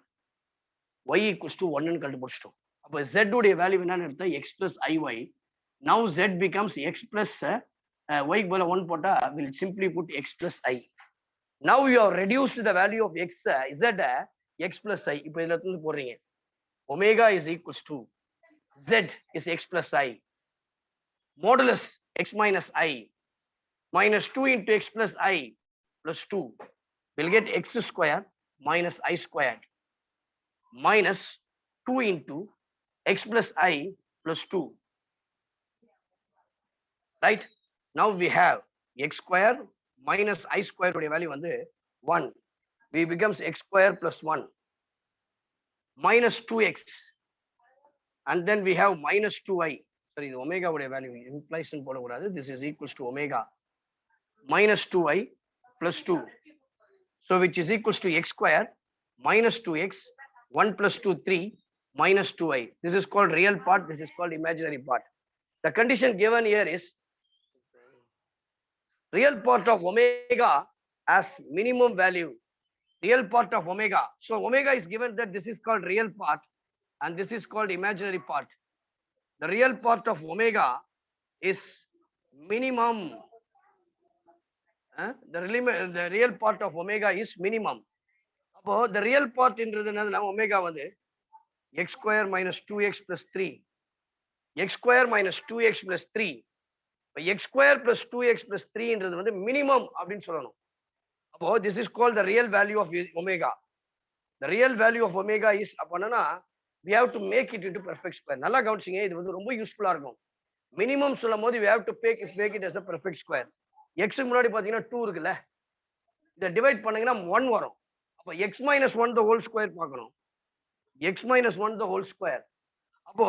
y equals to 1 ன்னு கண்டுபிடிச்சிட்டோம். அப்போ z உடைய வேல்யூ என்னன்னு எடுத்தா x plus iy. Now z becomes x plus y போல 1 போட்டா will simply put x plus I. Now you have reduced the value of x z x plus I. இப்போ இதுல இருந்து போடுறீங்க. Omega is equals to z is x plus I modulus x minus I minus 2 into x plus I plus 2 will get x square minus I squared minus 2 into x plus I plus 2. Right? Now we have x square minus I square உடைய value வந்து 1. We becomes x square plus 1 minus 2x. And then we have minus 2i. Sorry, the omega உடைய value implies ன்னு போடக்கூடாது. This is equals to omega minus 2i plus 2. So which is equals to x square minus 2x 1 plus 2 3 minus 2i. This is called real part. This is called imaginary part. The condition given here is real part of omega as minimum value. Real part of omega. So omega is given that this is called real part and this is called imaginary part. The real part of omega is minimum. The real part of omega is minimum. அப்போ the real part என்றது என்னதுன்னா omega வந்து x square minus 2x plus 3. x square minus 2x plus 3. x square plus 2x plus 3 என்றது வந்து minimum அப்படின்னு சொல்லணும். அப்போ this is called the real value of omega. The real value of omega is அப்போனா we have to make it into perfect square. நல்லா கவனிச்சிங்க, இது வந்து ரொம்ப யூஸ்ஃபுல்லா இருக்கும். மினிமம் சொல்லும் போது we have to make it as a perfect square. x முன்னாடி பாத்தீங்கன்னா 2 இருக்குல்ல, இதை டிவைட் பண்ணீங்கன்னா 1 வரும். அப்போ x minus 1 the whole square பார்க்கணும். x minus 1 the whole square. அப்போ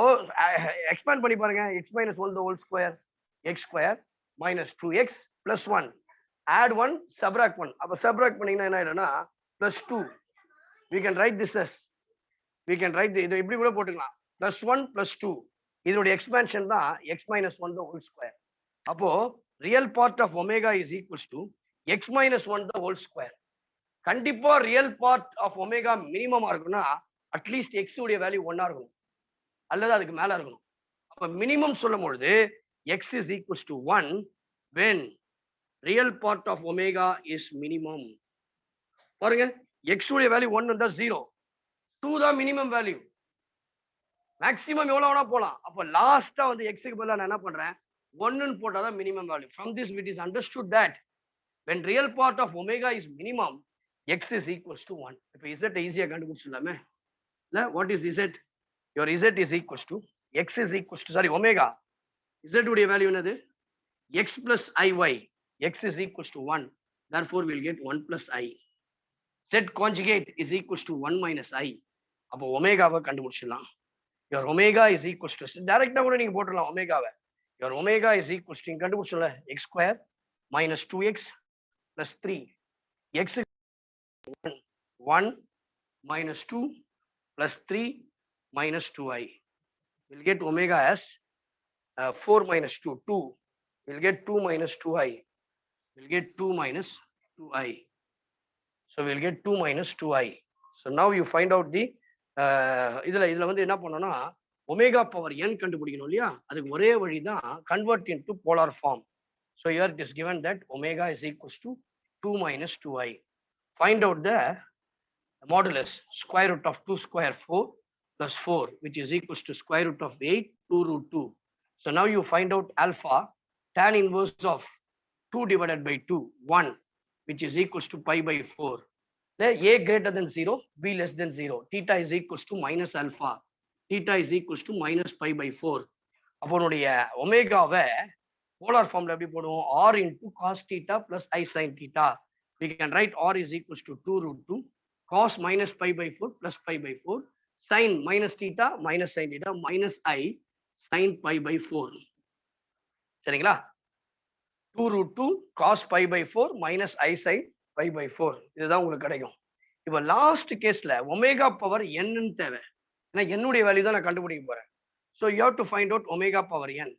எக்ஸ்பேண்ட் பண்ணி பாருங்க. x minus 1 the whole square, x square minus 2x plus 1. Add 1, subtract 1. அப்போ subtract பண்ணீங்கன்னா என்ன ஆயிடும்னா plus 2. We can write this as, we can write இது இப்படி கூட போட்டுக்கலாம். plus 1 plus 2. இதோட எக்ஸ்பேன்ஷன் தான் x minus 1 the whole square. அப்போ real part of omega is equals to x minus 1 the whole square. கண்டிப்பா ரியல் பார்ட் ஆஃப் ஒமேகா மினிமமா இருக்குன்னா at least X உடைய வேல்யூ 1 இருக்கணும் அல்லது அதுக்கு மேல இருக்கணும். அப்ப மினிமம் சொல்லும் பொழுது x is equals to 1 when real part of omega is minimum. பாருங்க, எக்ஸ் உடைய வேல்யூ 1 இருந்தா 0, 2 தான் மினிமம் வேல்யூ. மேக்ஸிமம் எவ்வளவு வேணா போலாம். அப்ப லாஸ்டா வந்து எக்ஸுக்கு பதிலா நான் என்ன பண்றேன், 1ன்னு போட்டாதான் minimum value. From this it is understood that when real part of omega is minimum, x is equals to 1. இப்போ z ஈஸியா கண்டுபிடிச்சிடலாமே இல்ல? What is z? your z is equals to x is equals to, sorry, omega. z உடைய value என்னது? x plus iy. x is equals to 1. Therefore, we'll get 1 plus I. Z conjugate is equals to 1 minus I. அப்போ ஒமேகாவை கண்டுபிடிச்சிடலாம். Your omega is equals to டைரக்டா கூட நீங்க போட்டுடலாம் ஒமேகாவை. Your omega is equals to நீங்க கண்டுபிடிச்சல x square minus 2x plus 3. X 1 minus 2 plus 3 minus 2i. We'll get omega as 4 minus 2, 2. We'll get 2 minus 2i. We'll get 2 minus 2i. So we'll get 2 minus 2i. So now you find out the இதுல வந்து என்ன பண்ணோம்னா omega power n கண்டுபிடிக்கணும் இல்லையா, அதுக்கு ஒரே வழி தான் convert into polar form. So here it is given that omega is equals to 2 minus 2i. Find out the modulus. Square root of 2 square 4 plus 4, which is equals to square root of 8 2 root 2. So now you find out alpha tan inverse of 2 divided by 2 1, which is equals to pi by 4. A greater than 0, b less than 0. Theta is equals to minus alpha. Theta is equals to minus pi by 4. அப்போ நம்முடைய ஒமேகாவை polar ஃபார்ம்ல எப்படி போடுவோம்? r into cos theta plus I sin theta. We can write r is equals to 2 root 2 cos minus pi by 4 plus pi by 4 sin minus theta minus sin theta minus I sin pi by 4. சரிங்களா? 2 root 2 cos pi by 4 minus I sin pi by 4. இதுதான் உங்களுக்கு கிடைக்கும். இப்போ last கேஸ்ல omega power n தேவை. ஏன்னா என்னுடைய value தான் நான் கண்டுபிடிக்க போறேன். So you have to find out omega power n.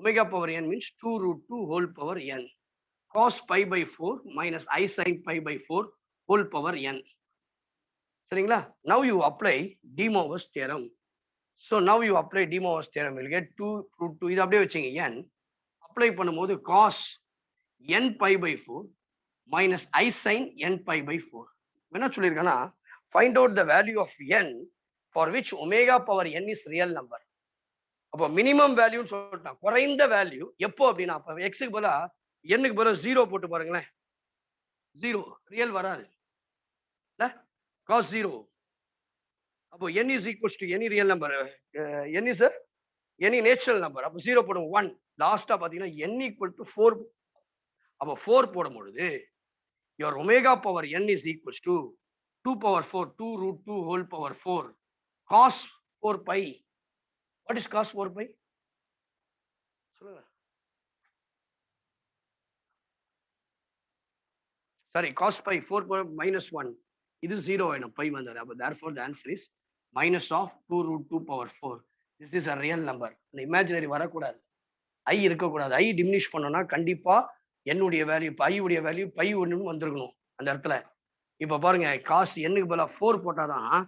Omega power n means 2 root 2 whole power n. Cos pi by 4 minus I sin pi by 4 whole power n. சரிங்களா? Now you apply de Moivre's theorem. So now you apply de Moivre's theorem. You'll get 2 root 2. இது அப்படியே வச்சுங்க n. Apply பண்ணும்போது cos n pi by 4 minus I sin n pi by 4. என்ன சொல்லியிருக்கேன்னா find out the value of n for which omega power n is real number. அப்போ minimum வேல்யூன்னு சொல்லிட்டான். குறைந்த value எப்போ அப்படின்னா அப்போ எக்ஸுக்கு பதிலா என்னுக்கு பதிலா 0 போட்டு பாருங்களேன். 0 ரியல் வராது இல்ல, cos 0. அப்போ n is equals to any real number. n is any natural number. அப்போ 0 போடும் 1. லாஸ்டா பாத்தீங்கன்னா n equal to 4. அப்போ 4 போடும் பொழுது your omega power n is equals to 2 power 4 2 root 2 whole power 4 cos 4 pi. What is cos 4 pi? சொல்லுங்க. Sorry, cos pi 4 minus 1. இது 0 ஆயிடும் pi வந்தது. அப்போ therefore the answer is minus of 2 root 2 power 4. This is a real number. இந்த imaginary வரக்கூடாது, i இருக்கக்கூடாது. i diminish பண்ணோம்னா கண்டிப்பா என்னுடைய வேல்யூ பை உடைய வேல்யூ பை 1 வந்துருக்கணும் அந்த இடத்துல. இப்ப பாருங்க காஸ் என்னுக்கு பதிலா 4 போட்டாதான்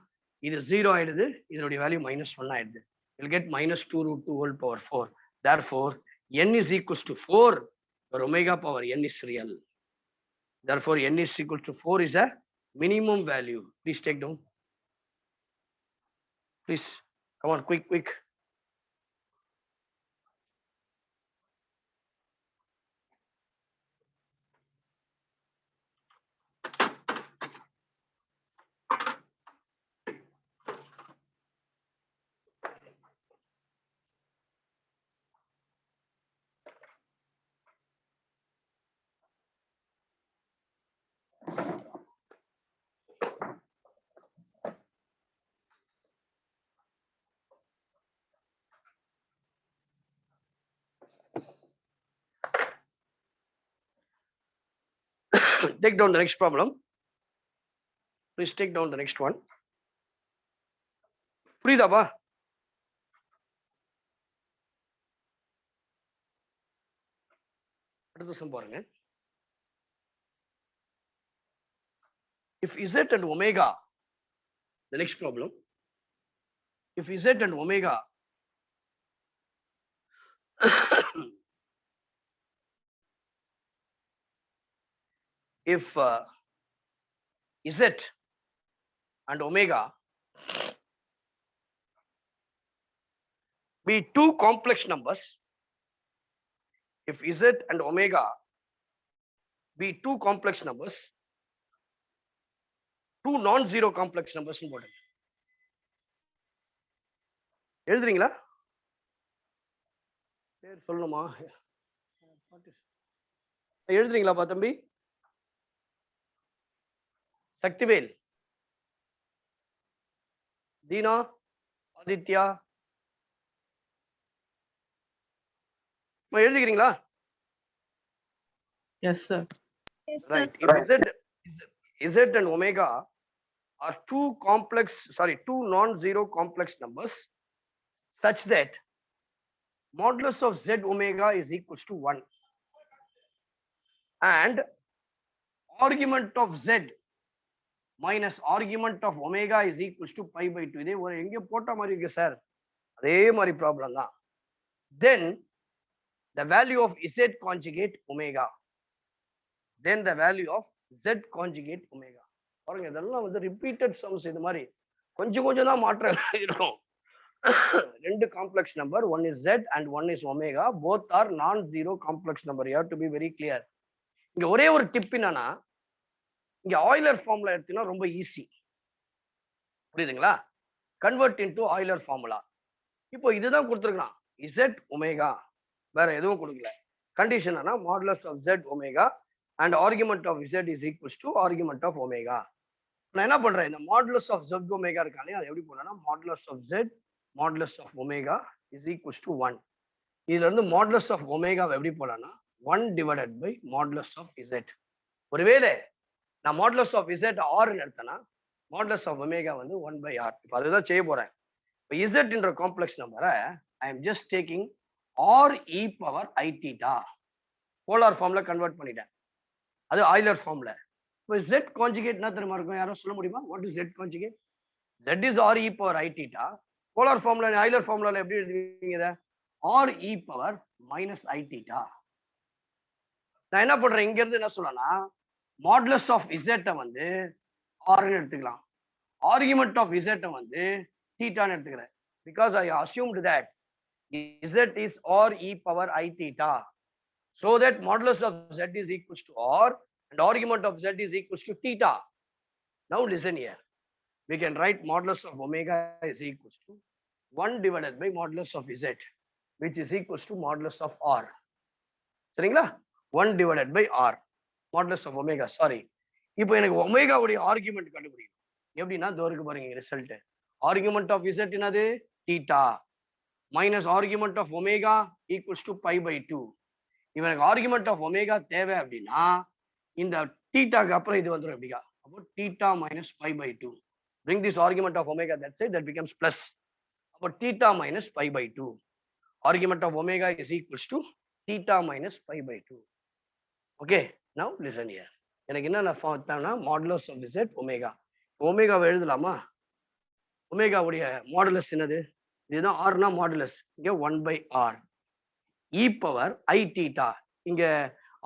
இது 0 ஆயிடுது, இதனுடைய வேல்யூ -1 ஆயிடுது. You'll get minus 2 root 2 whole power 4. Therefore n is equals to 4. Your omega power n is real. Therefore n is equal to 4 is a minimum value. Please take down. Please come on, quick. Take down the next problem. Please take down the next one. புரியுதாப்பா? அடுத்த some பாருங்க. If z and omega, the next problem, if z and omega if z and omega be two complex numbers, if z and omega be two complex numbers, two non-zero complex numbers போடுங்க. எழுதுறீங்களா? பேர் சொல்லணுமா? எழுதுறீங்களாப்பா தம்பி? Saktivel, Dina, Aditya. இப்போ எழுதிக்கிறீங்களா? Yes, sir. Yes, sir. Right. If Z and omega are two non-zero complex numbers such that modulus of Z omega is equals to 1 and argument of Z minus argument of omega is equals to pi by 2. இதே ஒரு எங்க போட்ட மாதிரி இருக்கு sir, அதே மாதிரி problem தான். Then the value of Z conjugate omega, then the value of Z conjugate omega. பாருங்க, இதெல்லாம் வந்து ரிப்பீட்டட் சம்ஸ். இது மாதிரி கொஞ்சம் கொஞ்சம் தான் மாற்றம் இருக்கும். ரெண்டு complex number, one is Z and one is omega, both are non-zero complex number. You have to be very clear. இங்க ஒரே ஒரு டிப் என்னன்னா, இங்க ஆய்லர் ஃபார்முலா எடுத்தீங்கன்னா ரொம்ப ஈஸி, புரியுதுங்களா? Convert into Euler formula. இப்போ இதுதான் கொடுத்துருக்கான், Z omega, வேற எதுவும் கொடுக்கல. கண்டிஷன் என்ன, modulus of Z omega and argument of Z is equals to argument of omega. நான் என்ன பண்றேன், இந்த மாடுலஸ் ஆஃப் Z omega இருக்கானே, அது எப்படி போனா modulus of Z modulus of omega is equals to 1. இதுல இருந்து மாடுலஸ் ஆஃப் omega எப்படி போலாம்னா 1 divided by modulus of Z. ஒருவேளை நான் மாடுலஸ் ஆஃப் Z R ன்னு எடுத்தேன்னா மாடுலஸ் ஆஃப் omega வந்து 1 by R. இப்போ அதுதான் செய்ய போறேன். இப்போ Z என்ற காம்ப்ளெக்ஸ் நம்பரை I am just taking R e power I theta polar ஃபார்ம்ல கன்வெர்ட் பண்ணிட்டேன். அது ஆய்லர் ஃபார்ம்ல. இப்போ Z கான்ஜுகேட் என்ன தெரியுமா இருக்கும், யாரும் சொல்ல முடியுமா? What is Z conjugate? Z is R e power I theta. Polar ஃபார்ம்ல, ஆய்லர் ஃபார்ம்ல எப்படி எழுதுவீங்க இதை? R e power minus I theta. நான் என்ன பண்றேன், இங்க இருந்து என்ன சொல்லனா மாடுலஸ் ஆஃப் Z வந்து R ன்னு எடுத்துக்கலாம், ஆர்குமெண்ட் ஆஃப் Z வந்து தீட்டான்னு எடுத்துக்கிறேன். Because I assumed that Z is R e power I theta, so that modulus of Z is equals to R and argument of Z is equals to theta. Now listen here, we can write modulus of omega is equals to 1 divided by modulus of Z, which is equals to modulus of R. சரிங்களா? 1 divided by R modulus of omega. Sorry, இப்போ எனக்கு omega உடைய argument கண்டுபிடிக்கணும். எப்படின்னா தோருக்கு பாருங்க result. Argument of Z என்னது? Theta minus argument of omega equals to pi by 2. இவனுக்கு ஆர்குமெண்ட் ஆஃப் ஒமேகா தேவை அப்படின்னா இந்த தீட்டாக்கு அப்புறம் இது வந்துடும் எப்படியா, அப்போ theta minus pi by 2. bring this argument of omega that side, that becomes plus. அப்போ theta minus pi by 2. Argument of omega is equals to theta minus pi by 2. Okay, now listen here. எனக்கு என்ன தேவைன்னா modulus of Z omega. ஒமேகாவை எழுதலாமா? ஒமேகாவுடைய modulus என்னது? இதுதான் ஆர்னா modulus. இங்க 1 by R e power I theta. இங்க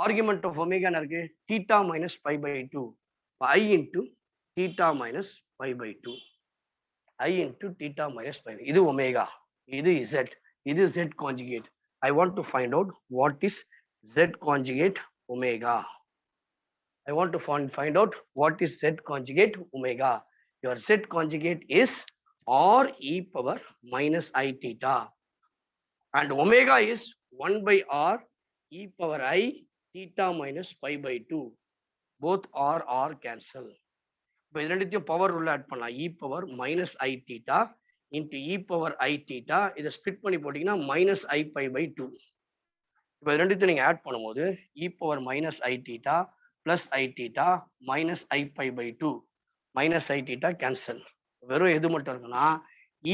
ஆர்குமெண்ட் ஆஃப் ஒமேகா என்ன இருக்கு? theta minus pi by 2. I into theta minus pi by 2. I into theta minus pi. இது ஒமேகா, இது Z, இது Z conjugate. I want to find out what is Z conjugate omega. I want to find out what is Z conjugate omega. Your Z conjugate is R e power minus I theta. And omega is 1 by R e power I theta minus pi by 2. Both R cancel. இப்போ இது ரெண்டுத்தையும் power உள்ள add பண்ணலாம். இ power minus i theta into e power I theta. இதை split பண்ணி போட்டிங்கன்னா minus i pi by 2. இப்போ இது ரெண்டுத்தையும் நீங்கள் ஆட் பண்ணும்போது e power minus i theta plus i theta minus i pi by 2. Minus i theta cancel. வெறும் எது மட்டும் இருக்குன்னா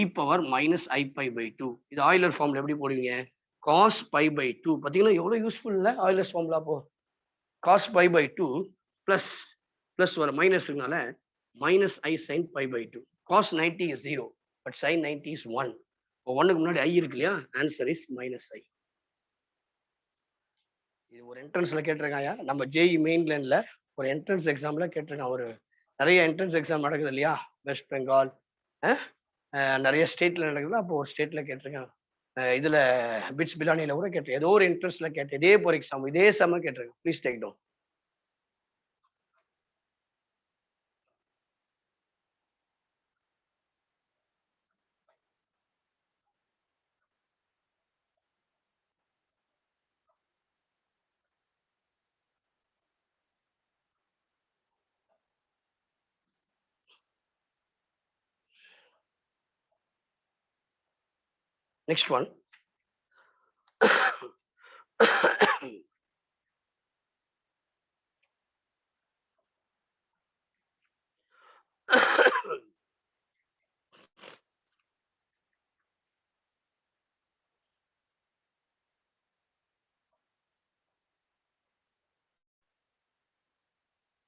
e power minus i pi by 2. இது ஆயிலர் ஃபார்ம்ல எப்படி போடுவீங்க? Cos pi by 2. பார்த்தீங்கன்னா எவ்வளோ யூஸ்ஃபுல் இல்லை ஆயிலர் ஃபார்ம்ல? அப்போ cos pi by 2 plus plus ஒரு மைனஸ் இருக்கனால minus I sin pi by 2. Cos 90 is 0, but sin 90 is 1. இப்போ 1க்கு முன்னாடி I இருக்கு இல்லையா? ஆன்சர் இஸ் மைனஸ் ஐ. இது ஒரு என்ட்ரன்ஸ்ல கேட்டிருக்காங்க. நம்ம ஜேஇ மெயின்லேண்ட்ல ஒரு என்ட்ரன்ஸ் எக்ஸாம்ல கேட்டிருக்கான். ஒரு நிறைய என்ட்ரன்ஸ் எக்ஸாம் நடக்குது இல்லையா? வெஸ்ட் பெங்கால் நிறைய ஸ்டேட்ல நடக்குது. அப்போ ஒரு ஸ்டேட்ல கேட்டிருக்கான். இதுல பிட்ஸ் பிலானியில கூட கேட்டிருக்கேன். ஏதோ ஒரு என்ட்ரன்ஸ்ல கேட்டேன். இதே ஒரு எக்ஸாம் இதே செம்ம கேட்டிருக்கேன். Please take down. Next one.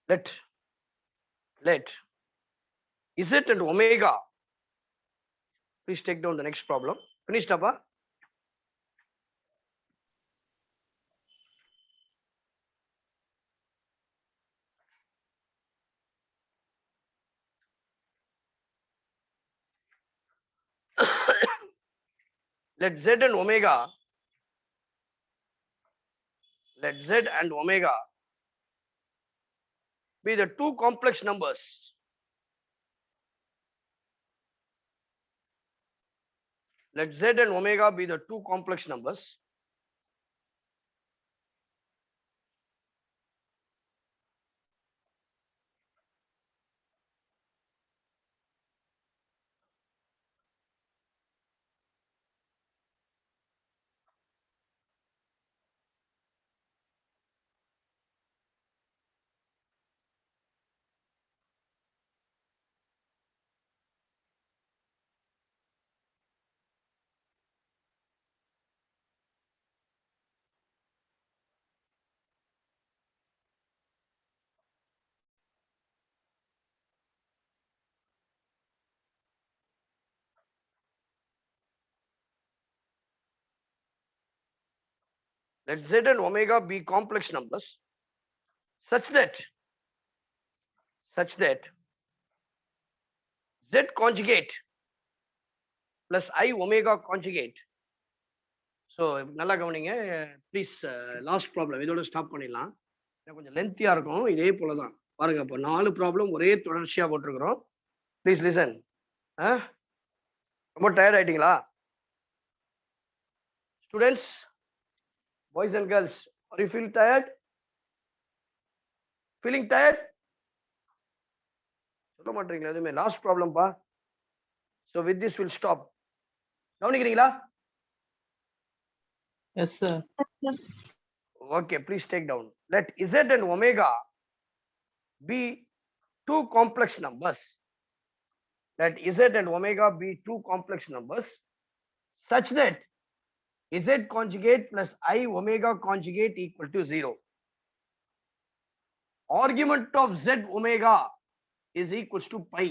let Z and omega. Please take down the next problem. Finished, Abba? Let Z and omega. Let Z and omega be the two complex numbers. Let Z and omega be the two complex numbers. Let Z and omega be complex numbers such that Z conjugate plus I omega conjugate. So நல்லா கவனிங்க please. Last problem இதோட stop பண்ணிடலாம். கொஞ்சம் லென்த்தியாக இருக்கும். இதே போல தான் பாருங்க. இப்போ 4 ப்ராப்ளம் ஒரே தொடர்ச்சியாக போட்டிருக்கிறோம். Please listen. ரொம்ப டயர்ட் ஆயிட்டீங்களா students? Boys and girls, are you feel tired? Feeling tired? சொல்ல மாட்டீங்களா எதுவுமே? லாஸ்ட் ப்ராப்ளம்பா. So with this will stop. கவனிக்கிறீங்களா? Yes, sir. Okay, please take down. Let Z and omega be two complex numbers. Let Z and omega be two complex numbers such that Z conjugate plus I omega conjugate equal to 0. Argument of Z omega is equals to pi.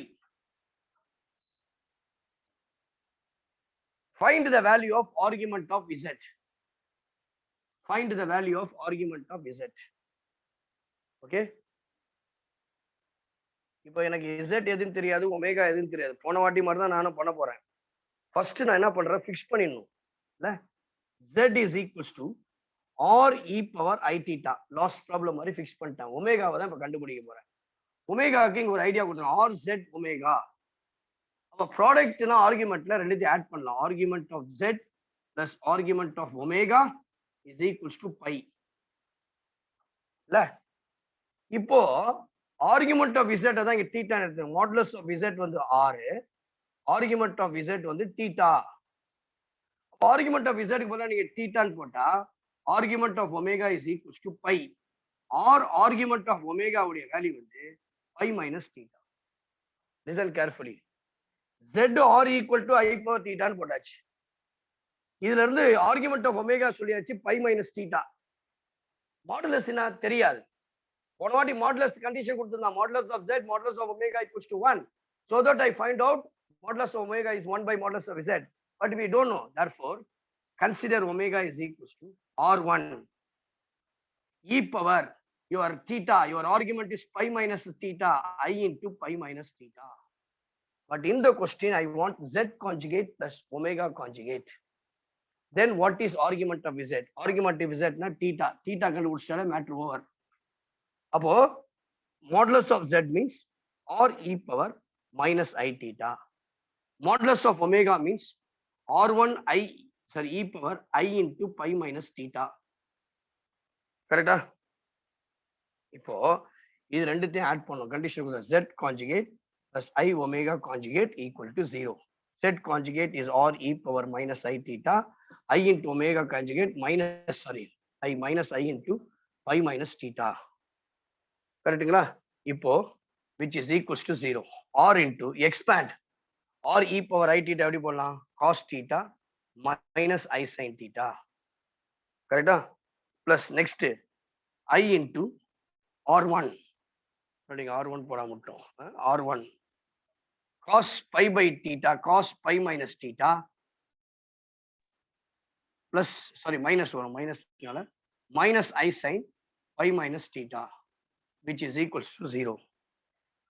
Find the value of argument of Z. Find the value of argument of Z. Okay. இப்போ எனக்கு Z எதுன்னு தெரியாது, omega எதுன்னு தெரியாது. போன வாட்டி மாதிரி தான் நானும் பண்ண போறேன். ஃபர்ஸ்ட் நான் என்ன பண்றேன், ஃபிக்ஸ் பண்ணிடணும் இல்ல. Z is equals to R e power I theta. Last problem மாதிரி ஃபிக்ஸ் பண்ணிட்டேன். ஒமேகாவை தான் இப்போ கண்டுபிடிக்க போறேன். ஒமேகாக்கு இங்க ஒரு ஐடியா கொடுத்தேன். R Z ஒமேகா. அப்போ ப்ராடக்ட்னா ஆர்குமெண்ட்ல ரெண்டுத்தையும் ஆட் பண்ணலாம். Argument of Z plus argument of omega is equals to pi. இல்ல இப்போ ஆர்குமெண்ட் ஆஃப் Z தான் இங்க தீட்டா எடுத்து. மாடுலஸ் ஆஃப் Z வந்து R, ஆர்குமெண்ட் ஆஃப் Z வந்து தீட்டா. ஆர்குமெண்ட் ஆஃப் Z க்கு பதிலா நீங்க தீட்டான்னு போட்டா argument of omega is equals to pi. Or argument of omega உடைய வேல்யூ வந்து pi minus theta. Listen carefully. Z R equal to I power தீட்டான்னு போட்டாச்சு. இதுல இருந்து ஆர்குமெண்ட் ஆஃப் ஒமேகா சொல்லியாச்சு பை மைனஸ் தீட்டா. மாடுலஸ் என்ன தெரியாது. போன வாட்டி மாடுலஸ் கண்டிஷன் கொடுத்திருந்தா modulus of Z modulus of omega equals to 1, so that I find out modulus of omega is 1 by modulus of Z, but we don't know. Therefore consider omega is equals to R1 e power your theta. Your argument is pi minus theta, I into pi minus theta. But in the question I want Z conjugate plus omega conjugate. Then what is argument of Z? Argument of Z na theta. Theta கண்டுபிடிச்சாலே matter over. அப்போ modulus of Z means R e power minus I theta. Modulus of omega means R1 I, sorry, e power I into pi minus theta. கரெக்டா? இப்போ இது ரெண்டுத்தையும் add பண்ணணும். Condition Z conjugate plus I omega conjugate equal to 0. Z conjugate is R e power minus I theta, I into omega conjugate minus, sorry, I minus I into pi minus theta. கரெக்ட்டுங்களா? இப்போ which is equals to 0. R into expand R e power I theta எப்படி போடலாம்? Cos theta minus I sin theta. கரெக்டா? Plus next I into R1. R1 போடாம விட்டோம். R1 cos pi by theta cos pi minus theta plus, sorry, minus வரும், மைனஸ்னால minus I sin pi minus theta which is equals to 0.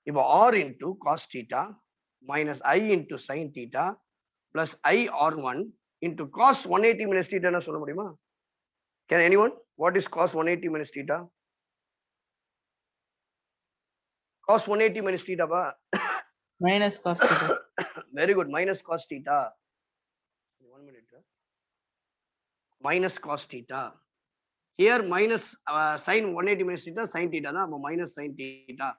இப்போ R into cos theta minus I into sin theta plus I R1 into cos 180 minus theta என்ன சொல்ல முடியுமா? Can anyone? What is cos 180 minus theta? Cos 180 minus theta ba? minus cos theta. Very good. Minus cos theta. 1 minute. Minus cos theta. Here minus sin 180 minus theta sin theta தான். அப்போ minus sin theta.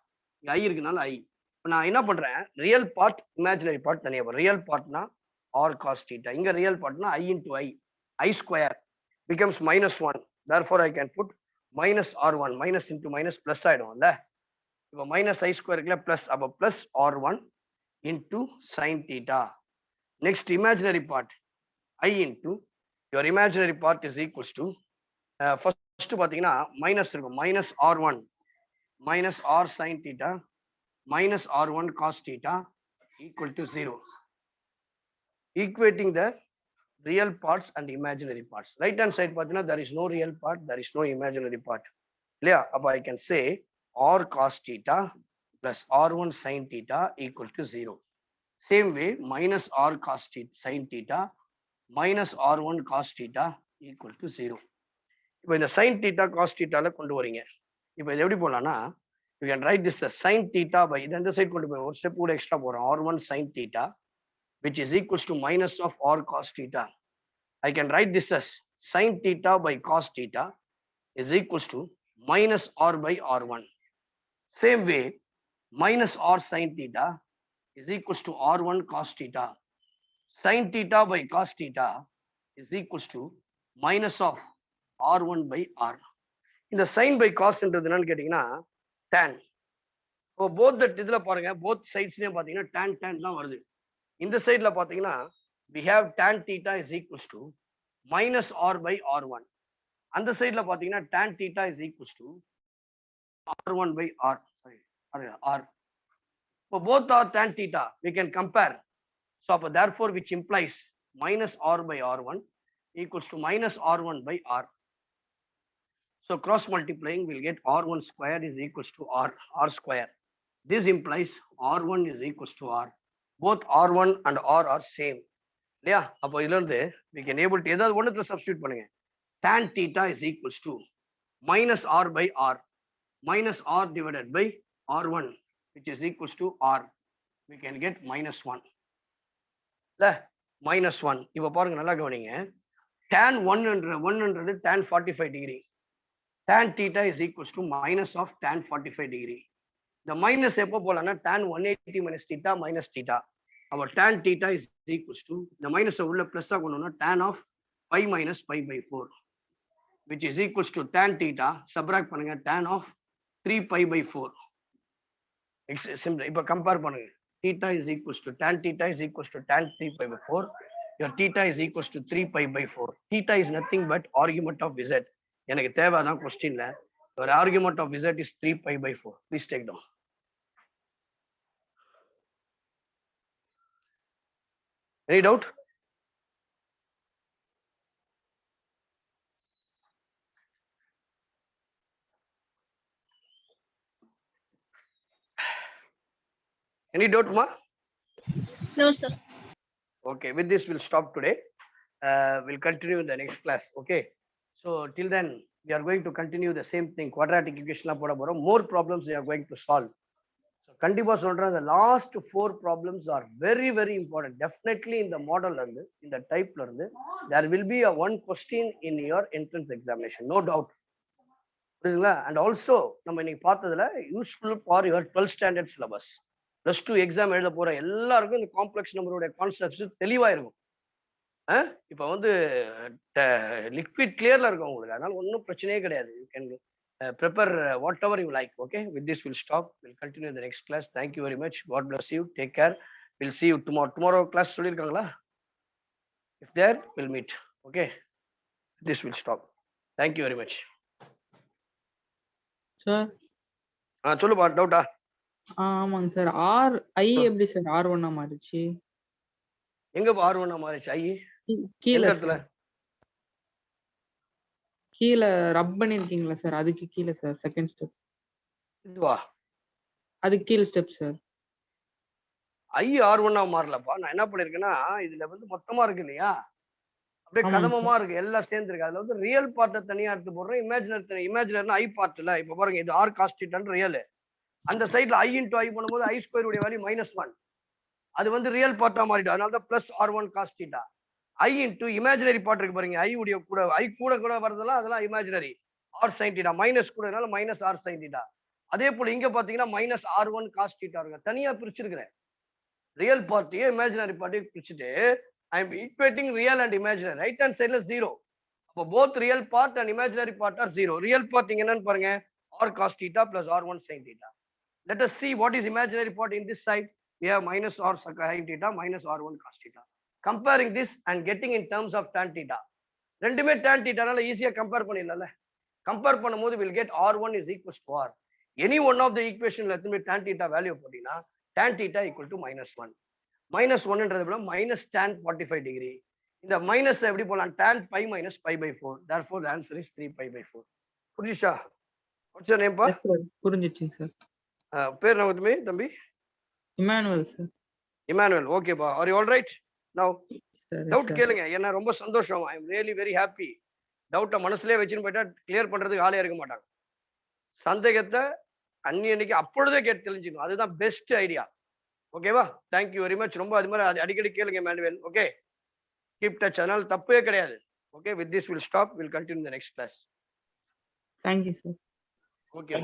இங்க I இருக்குனால I. இப்போ நான் என்ன பண்றேன்? Real part, imaginary part தனியா போறேன். Real partனா R cos theta. இங்க real partனா I into I. I square becomes minus 1. Therefore I can put minus R1. Minus into minus plus ஆயிடும்ல. இப்போ minus I square இருக்குல்ல, plus அப்போ plus R1 into sin theta. Next imaginary part I into your imaginary part is equals to first பாத்தீங்கன்னா minus இருக்கும், minus R1 minus R sin theta minus R1 cos theta equal to 0. Equating the real parts and imaginary parts. Right hand side பாத்தீங்கன்னா there is no real part, there is no imaginary part. இல்லையா? அப்போ I can say R cos theta plus R1 sin theta equal to 0. Same way minus R cos theta sin theta minus R1 cos theta equal to 0. இப்போ இந்த sin theta cos theta கொண்டு வரீங்க. இப்போ இது எப்படி போடலாம்னா, you can write this as sin theta by இது இந்த side கொண்டு போய் ஒரு ஸ்டெப் கூட எக்ஸ்ட்ரா போறோம். R1 sin theta which is equals to minus of R cos theta. I can write this as sin theta by cos theta is equals to minus R by R1. Same way minus R sin theta is equals to R1 cos theta. Sin theta by cos theta is equals to minus of R1 by R. இந்த sin by cos என்றது என்னன்னு கேட்டீங்கன்னா tan. இப்போ both the இதுல பாருங்க, both sides-லயும் பாத்தீங்கன்னா tan தான் வருது. இந்த சைடுல பாத்தீங்கன்னா we have tan theta is equals to minus R by R1. அந்த சைடுல பாத்தீங்கன்னா tan theta is equals to R1 by R. Sorry, R. So both are tan theta. We can compare. So therefore, which implies minus R by R1 equals to minus R1 by R. So cross multiplying, we'll get R1 square is equals to R square. This implies R1 is equals to R. Both R1 and R are same. Yeah, அப்போ இதுல இருந்து we can able to ஏதாவது ஒண்ணுத்துல substitute பண்ணுங்க. Tan theta is equals to minus R by R minus R divided by R1 which is equals to R. We can get minus 1. Minus 1. இப்போ பாருங்க, நல்லா கவனிங்க. Tan 100 tan 45 degree. Tan theta is equals to minus of tan 45 degree. The minus எப்போ போலாம்னா tan 180 minus theta minus theta. Our tan theta is equals to the minus உள்ள plus ஆகணும்னா tan of pi minus pi by 4 which is equals to tan theta subtract பண்ணுங்க tan of 3 pi by 4. Simple. இப்போ compare பண்ணுங்க. Theta is equals to tan theta is equals to tan 3 pi by 4. Your theta is equals to 3 pi by 4. Theta is nothing but argument of z. எனக்கு தேவைதான் கொஸ்டின்ல. Your argument of z is 3 pi by 4. Please take down. Any doubt? Any doubt, Ma? No, sir. Okay, with this we'll stop today. We'll continue in the next class. Okay. So till then, we are going to continue the same thing. Quadratic equation போட போறோம். More problems we are going to solve. So கண்டிப்பா சொல்றேன், the last 4 problems are very very important. Definitely in the model இருந்து, in the type இருந்து, there will be a one question in your entrance examination. No doubt. புரியுதுங்களா? And also நம்ம இன்னைக்கு பார்த்ததுல useful for your 12th standard syllabus. +2 exam எழுத போற எல்லாருக்கும் இந்த காம்ப்ளெக்ஸ் நம்பருடைய கான்செப்ட்ஸ் தெளிவா இருக்கும். இப்போ வந்து லிக்விட் கிளியர்ல இருக்கும் உங்களுக்கு. அதனால ஒன்றும் பிரச்சனையே கிடையாது. You can prepare whatever you like. Okay, with this we'll stop. We'll continue in the next class. Thank you very much. God bless you. Take care. We'll see you tomorrow class சொல்லிருக்காங்களா? If there, we'll meet. Okay, this will stop. Thank you very much. Sir சொல்லுப்பா, டவுட்டா? ஆமாங்க sir. I எப்படி sir R1 மாறிச்சு? எங்கப்பா R1 மாறிச்சு? I கீழ எந்த இடத்துல? கீழ ரப் பண்ணிருக்கீங்களா சார்? அதுக்கு கீழ சார் செகண்ட் ஸ்டெப். இதுவா? அதுக்கு கீழ ஸ்டெப் சார். I R1 மாறலப்பா. நான் என்ன பண்ணிருக்கேன்னா, இதுல வந்து மொத்தமா இருக்கு இல்லையா, அப்படியே ஆமாங்க கதமமா இருக்கு, எல்லாம் சேர்ந்து இருக்கு. அதுல வந்து ரியல் பார்ட்டை தனியா எடுத்து போடுறேன், இமேஜினரி I பார்ட் இல்ல. இப்ப பாருங்க, இது R cos θ ரியல். அந்த சைடுல I into I பண்ணும்போது I ஸ்கொயர் உடைய வேல்யூ -1. அது வந்து ரியல் பார்ட்டா மாறிடும். அதனால தான் +R1 cos θ. I into imaginary part இருக்கு பாருங்க, I உடைய கூட I கூட வரதெல்லாம் அதெல்லாம் இமேஜினரி R sin θ. மைனஸ் கூடனால -R sin θ. அதே போல இங்க பாத்தீங்கன்னா -R1 cos θ இருக்கு. தனியா பிரிச்சிருக்கிறேன். ரியல் பார்ட்டியே இமேஜினரி பார்ட்டியை பிரிச்சுட்டு I am equating real and imaginary. Right hand சைடுல 0. அப்போ both real part and imaginary part are 0. Real part இங்க என்னன்னு பாருங்க, R cos θ plus R1 sin θ. Let us see what is imaginary part in this side. We have -R sin θ minus R1 cos θ. Comparing this and getting in terms of tan θ. ரெண்டுமே tan θனால ஈஸியா compare பண்ணிடலாம்ல. Compare பண்ணும்போது we'll get R1 is equals to R. Any one of the equationல எத்தனை tan θ value போட்டீங்கன்னா tan θ equal to -1. -1ன்றது விட -tan 45 degree. இந்த minus எப்படி போலாம்? tan pi minus pi/4. Therefore the answer is 3 pi/4. புரிஞ்சுச்சா? What's your name பா? புரிஞ்சிச்சுங்க sir. பேர் என்ன தம்பி? Emmanuel sir. இமானுவல். ஓகேப்பா. Are you all right now? சரி டவுட் சார். கேளுங்க. என்ன ரொம்ப சந்தோஷம். I am really very happy. டவுட்டை மனசுலயே வச்சுன்னு போயிட்டா கிளியர் பண்றதுக்கு ஆளே இருக்க மாட்டாங்க. சந்தேகத்தை அன்னைக்கு அப்பொழுதே கேட்டு தெரிஞ்சுக்கணும். அதுதான் பெஸ்ட் ஐடியா. ஓகேவா? Thank you very much. ரொம்ப அது மாதிரி அடிக்கடி கேளுங்க மேனுவல். Okay, keep touch. அதனால தப்பே கிடையாது. Okay, with this will stop. Will continue the next class. Thank you sir. Okay.